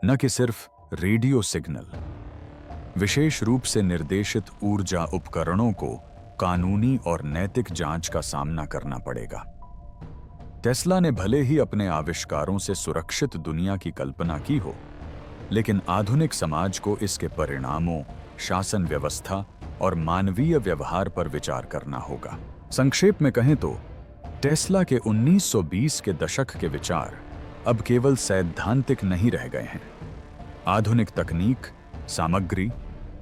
न कि सिर्फ रेडियो सिग्नल। विशेष रूप से निर्देशित ऊर्जा उपकरणों को कानूनी और नैतिक जांच का सामना करना पड़ेगा। टेस्ला ने भले ही अपने आविष्कारों से सुरक्षित दुनिया की कल्पना की हो, लेकिन आधुनिक समाज को इसके परिणामों, शासन व्यवस्था और मानवीय व्यवहार पर विचार करना होगा। संक्षेप में कहें तो टेस्ला के 1920 के दशक के विचार अब केवल सैद्धांतिक नहीं रह गए हैं। आधुनिक तकनीक, सामग्री,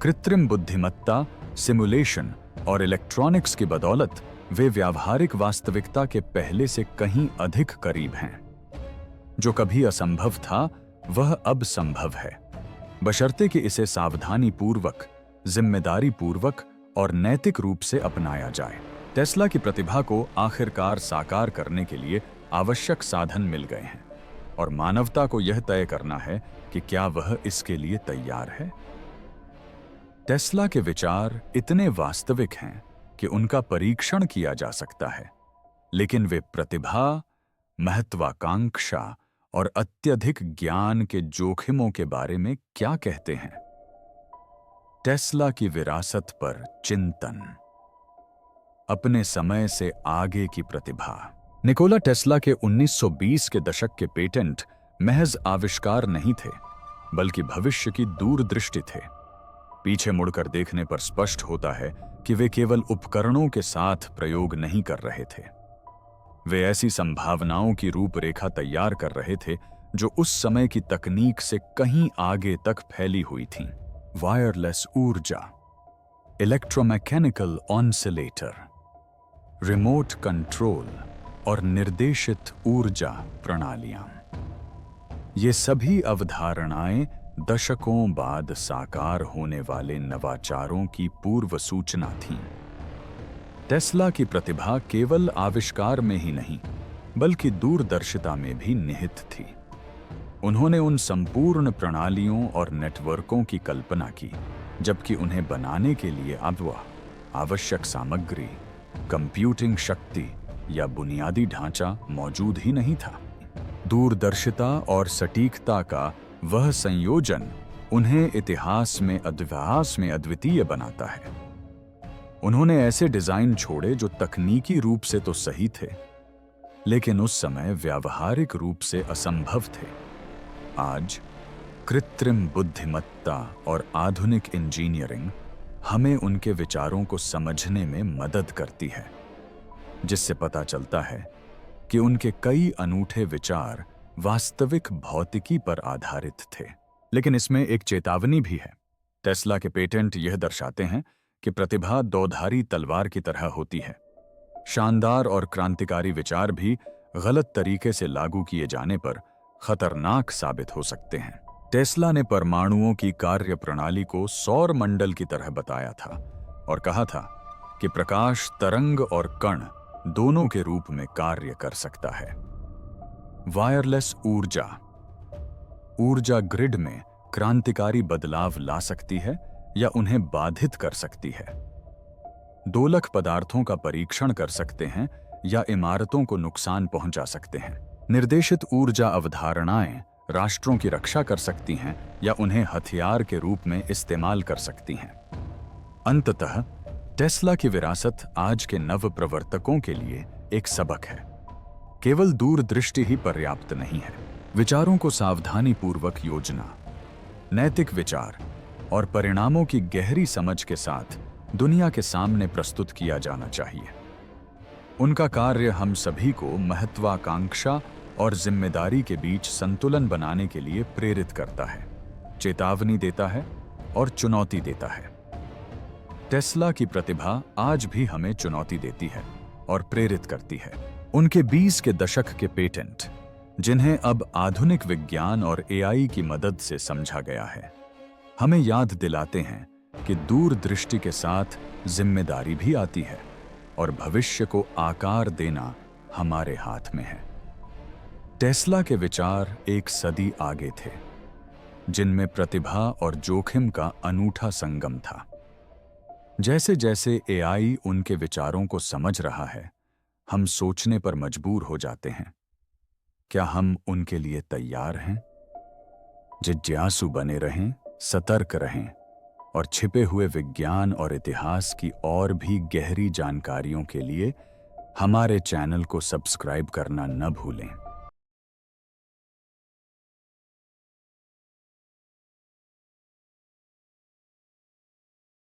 कृत्रिम बुद्धिमत्ता, सिमुलेशन और इलेक्ट्रॉनिक्स की बदौलत वे व्यावहारिक वास्तविकता के पहले से कहीं अधिक करीब हैं। जो कभी असंभव था, वह अब संभव है, बशर्ते कि इसे सावधानी पूर्वक, जिम्मेदारी पूर्वक और नैतिक रूप से अपनाया जाए। टेस्ला की प्रतिभा को आखिरकार साकार करने के लिए आवश्यक साधन मिल गए हैं और मानवता को यह तय करना है कि क्या वह इसके लिए तैयार है। टेस्ला के विचार इतने वास्तविक हैं कि उनका परीक्षण किया जा सकता है, लेकिन वे प्रतिभा, महत्वाकांक्षा और अत्यधिक ज्ञान के जोखिमों के बारे में क्या कहते हैं? टेस्ला की विरासत पर चिंतन। अपने समय से आगे की प्रतिभा। निकोला टेस्ला के 1920 के दशक के पेटेंट महज आविष्कार नहीं थे, बल्कि भविष्य की दूरदृष्टि थे। पीछे मुड़कर देखने पर स्पष्ट होता है कि वे केवल उपकरणों के साथ प्रयोग नहीं कर रहे थे। वे ऐसी संभावनाओं की रूपरेखा तैयार कर रहे थे जो उस समय की तकनीक से कहीं आगे तक फैली हुई थीं। वायरलेस ऊर्जा, इलेक्ट्रोमैकेनिकल ऑनसिलेटर, रिमोट कंट्रोल और निर्देशित ऊर्जा प्रणालियां, ये सभी अवधारणाएं दशकों बाद साकार होने वाले नवाचारों की पूर्व सूचना थीं। टेस्ला की प्रतिभा केवल आविष्कार में ही नहीं, बल्कि दूरदर्शिता में भी निहित थी। उन्होंने उन संपूर्ण प्रणालियों और नेटवर्कों की कल्पना की, जबकि उन्हें बनाने के लिए आवश्यक सामग्री, कंप्यूटिंग शक्ति या बुनियादी ढांचा मौजूद ही नहीं था। दूरदर्शिता और सटीकता का वह संयोजन उन्हें इतिहास में अद्वितीय बनाता है। उन्होंने ऐसे डिजाइन छोड़े जो तकनीकी रूप से तो सही थे, लेकिन उस समय व्यावहारिक रूप से असंभव थे। आज कृत्रिम बुद्धिमत्ता और आधुनिक इंजीनियरिंग हमें उनके विचारों को समझने में मदद करती है, जिससे पता चलता है कि उनके कई अनूठे विचार वास्तविक भौतिकी पर आधारित थे। लेकिन इसमें एक चेतावनी भी है। टेस्ला के पेटेंट यह दर्शाते हैं कि प्रतिभा दोधारी तलवार की तरह होती है। शानदार और क्रांतिकारी विचार भी गलत तरीके से लागू किए जाने पर खतरनाक साबित हो सकते हैं। टेस्ला ने परमाणुओं की कार्य प्रणाली को सौर मंडल की तरह बताया था और कहा था कि प्रकाश तरंग और कण दोनों के रूप में कार्य कर सकता है। वायरलेस ऊर्जा ग्रिड में क्रांतिकारी बदलाव ला सकती है या उन्हें बाधित कर सकती है। दोलक पदार्थों का परीक्षण कर सकते हैं या इमारतों को नुकसान पहुंचा सकते हैं। निर्देशित ऊर्जा अवधारणाएं राष्ट्रों की रक्षा कर सकती हैं या उन्हें हथियार के रूप में इस्तेमाल कर सकती हैं। अंततः टेस्ला की विरासत आज के नव प्रवर्तकों के लिए एक सबक है। केवल दूरदृष्टि ही पर्याप्त नहीं है। विचारों को सावधानीपूर्वक योजना, नैतिक विचार और परिणामों की गहरी समझ के साथ दुनिया के सामने प्रस्तुत किया जाना चाहिए। उनका कार्य हम सभी को महत्वाकांक्षा और जिम्मेदारी के बीच संतुलन बनाने के लिए प्रेरित करता है, चेतावनी देता है और चुनौती देता है। टेस्ला की प्रतिभा आज भी हमें चुनौती देती है और प्रेरित करती है। उनके 20 के दशक के पेटेंट, जिन्हें अब आधुनिक विज्ञान और एआई की मदद से समझा गया है, हमें याद दिलाते हैं कि दूरदृष्टि के साथ जिम्मेदारी भी आती है और भविष्य को आकार देना हमारे हाथ में है। टेस्ला के विचार एक सदी आगे थे, जिनमें प्रतिभा और जोखिम का अनूठा संगम था। जैसे जैसे एआई उनके विचारों को समझ रहा है, हम सोचने पर मजबूर हो जाते हैं, क्या हम उनके लिए तैयार हैं? जिज्ञासु बने रहें, सतर्क रहें और छिपे हुए विज्ञान और इतिहास की और भी गहरी जानकारियों के लिए हमारे चैनल को सब्सक्राइब करना न भूलें।